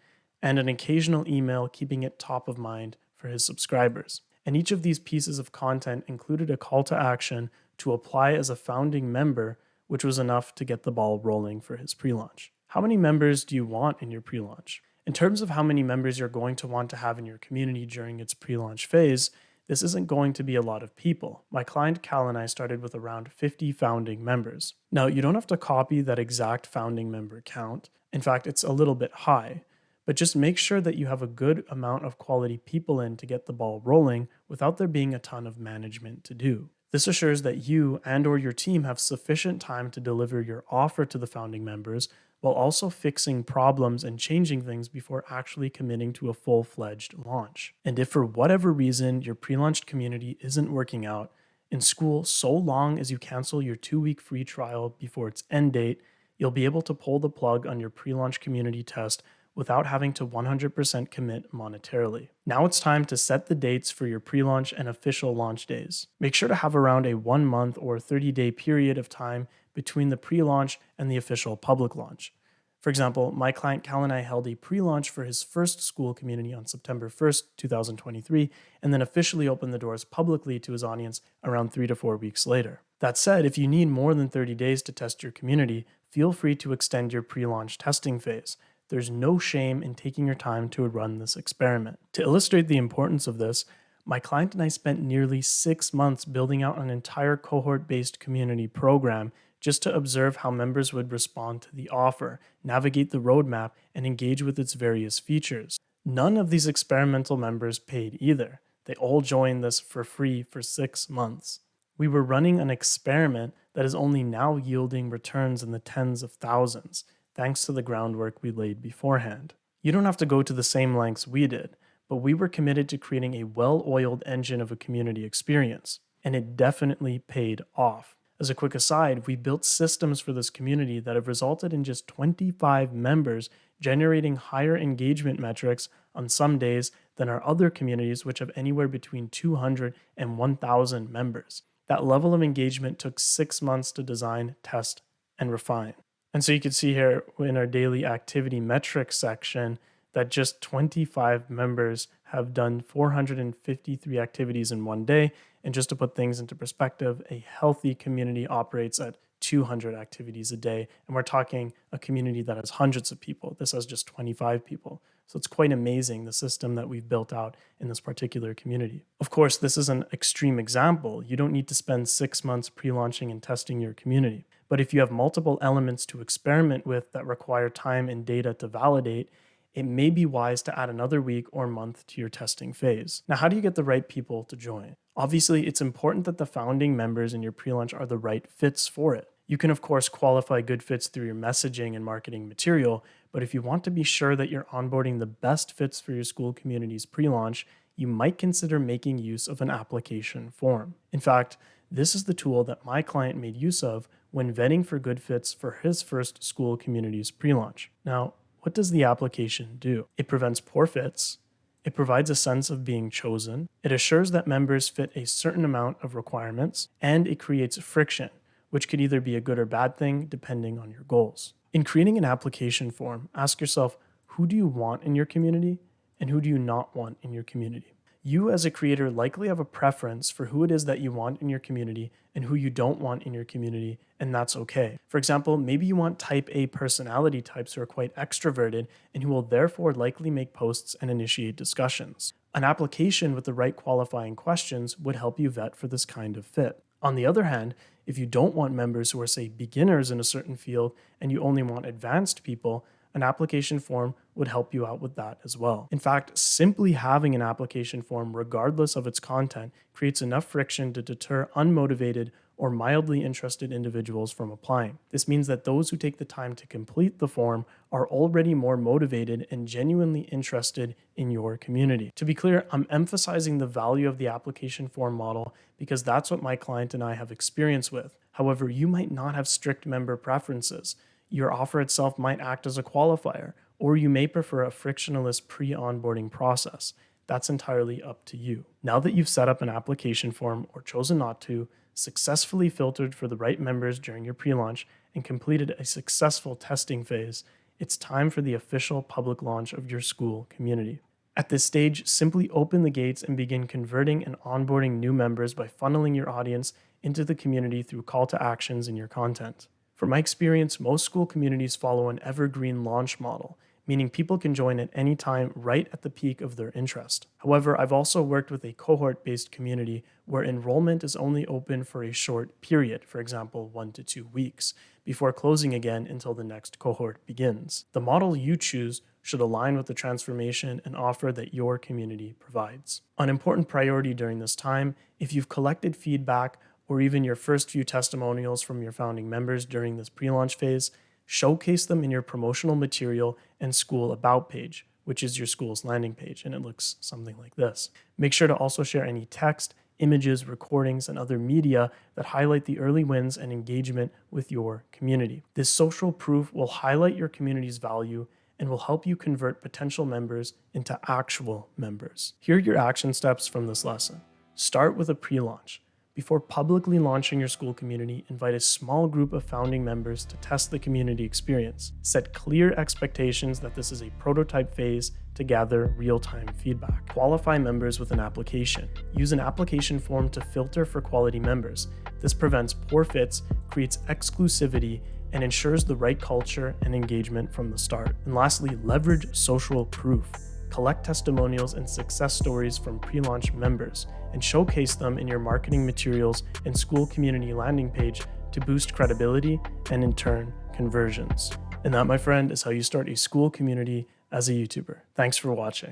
and an occasional email keeping it top of mind for his subscribers. And each of these pieces of content included a call to action to apply as a founding member, which was enough to get the ball rolling for his pre-launch. How many members do you want in your pre-launch? In terms of how many members you're going to want to have in your community during its pre-launch phase, this isn't going to be a lot of people. My client Cal and I started with around 50 founding members. Now, you don't have to copy that exact founding member count. In fact, it's a little bit high. But just make sure that you have a good amount of quality people in to get the ball rolling without there being a ton of management to do. This assures that you and or your team have sufficient time to deliver your offer to the founding members while also fixing problems and changing things before actually committing to a full-fledged launch. And if for whatever reason your pre-launched community isn't working out, in Skool, so long as you cancel your 2-week free trial before its end date, you'll be able to pull the plug on your pre-launch community test without having to 100% commit monetarily. Now it's time to set the dates for your pre-launch and official launch days. Make sure to have around a 1 month or 30-day period of time between the pre-launch and the official public launch. For example, my client Cal and I held a pre-launch for his first Skool community on September 1st, 2023, and then officially opened the doors publicly to his audience around 3 to 4 weeks later. That said, if you need more than 30 days to test your community, feel free to extend your pre-launch testing phase. There's no shame in taking your time to run this experiment. To illustrate the importance of this, my client and I spent nearly 6 months building out an entire cohort-based community program just to observe how members would respond to the offer, navigate the roadmap, and engage with its various features. None of these experimental members paid either. They all joined this for free for 6 months. We were running an experiment that is only now yielding returns in the tens of thousands, thanks to the groundwork we laid beforehand. You don't have to go to the same lengths we did, but we were committed to creating a well-oiled engine of a community experience, and it definitely paid off. As a quick aside, we built systems for this community that have resulted in just 25 members generating higher engagement metrics on some days than our other communities, which have anywhere between 200 and 1,000 members. That level of engagement took 6 months to design, test, and refine. And so you can see here in our daily activity metrics section that just 25 members have done 453 activities in one day. And just to put things into perspective, a healthy community operates at 200 activities a day. And we're talking a community that has hundreds of people. This has just 25 people. So it's quite amazing, the system that we've built out in this particular community. Of course, this is an extreme example. You don't need to spend 6 months pre-launching and testing your community. But if you have multiple elements to experiment with that require time and data to validate, it may be wise to add another week or month to your testing phase. Now, how do you get the right people to join? Obviously, it's important that the founding members in your pre-launch are the right fits for it. You can, of course, qualify good fits through your messaging and marketing material, but if you want to be sure that you're onboarding the best fits for your Skool community's pre-launch, you might consider making use of an application form. In fact, this is the tool that my client made use of when vetting for good fits for his first Skool community's pre-launch. Now, what does the application do? It prevents poor fits. It provides a sense of being chosen. It assures that members fit a certain amount of requirements, and it creates friction, which could either be a good or bad thing depending on your goals. In creating an application form, ask yourself, who do you want in your community and who do you not want in your community? You as a creator likely have a preference for who it is that you want in your community and who you don't want in your community, and that's okay. For example, maybe you want type A personality types who are quite extroverted and who will therefore likely make posts and initiate discussions. An application with the right qualifying questions would help you vet for this kind of fit. On the other hand, if you don't want members who are, say, beginners in a certain field and you only want advanced people, an application form would help you out with that as well. In fact, simply having an application form, regardless of its content, creates enough friction to deter unmotivated or mildly interested individuals from applying. This means that those who take the time to complete the form are already more motivated and genuinely interested in your community. To be clear, I'm emphasizing the value of the application form model because that's what my client and I have experience with. However, you might not have strict member preferences. Your offer itself might act as a qualifier, or you may prefer a frictionless pre-onboarding process. That's entirely up to you. Now that you've set up an application form or chosen not to, successfully filtered for the right members during your pre-launch, and completed a successful testing phase, it's time for the official public launch of your Skool community. At this stage, simply open the gates and begin converting and onboarding new members by funneling your audience into the community through call to actions in your content. From my experience, most Skool communities follow an evergreen launch model, meaning people can join at any time right at the peak of their interest. However, I've also worked with a cohort-based community where enrollment is only open for a short period, for example, 1 to 2 weeks, before closing again until the next cohort begins. The model you choose should align with the transformation and offer that your community provides. An important priority during this time, if you've collected feedback or even your first few testimonials from your founding members during this pre-launch phase, showcase them in your promotional material and Skool About page, which is your Skool's landing page, and it looks something like this. Make sure to also share any text, images, recordings, and other media that highlight the early wins and engagement with your community. This social proof will highlight your community's value and will help you convert potential members into actual members. Here are your action steps from this lesson. Start with a pre-launch. Before publicly launching your Skool community, invite a small group of founding members to test the community experience. Set clear expectations that this is a prototype phase to gather real-time feedback. Qualify members with an application. Use an application form to filter for quality members. This prevents poor fits, creates exclusivity, and ensures the right culture and engagement from the start. And lastly, leverage social proof. Collect testimonials and success stories from pre-launch members and showcase them in your marketing materials and Skool community landing page to boost credibility and in turn, conversions. And that, my friend, is how you start a Skool community as a YouTuber. Thanks for watching.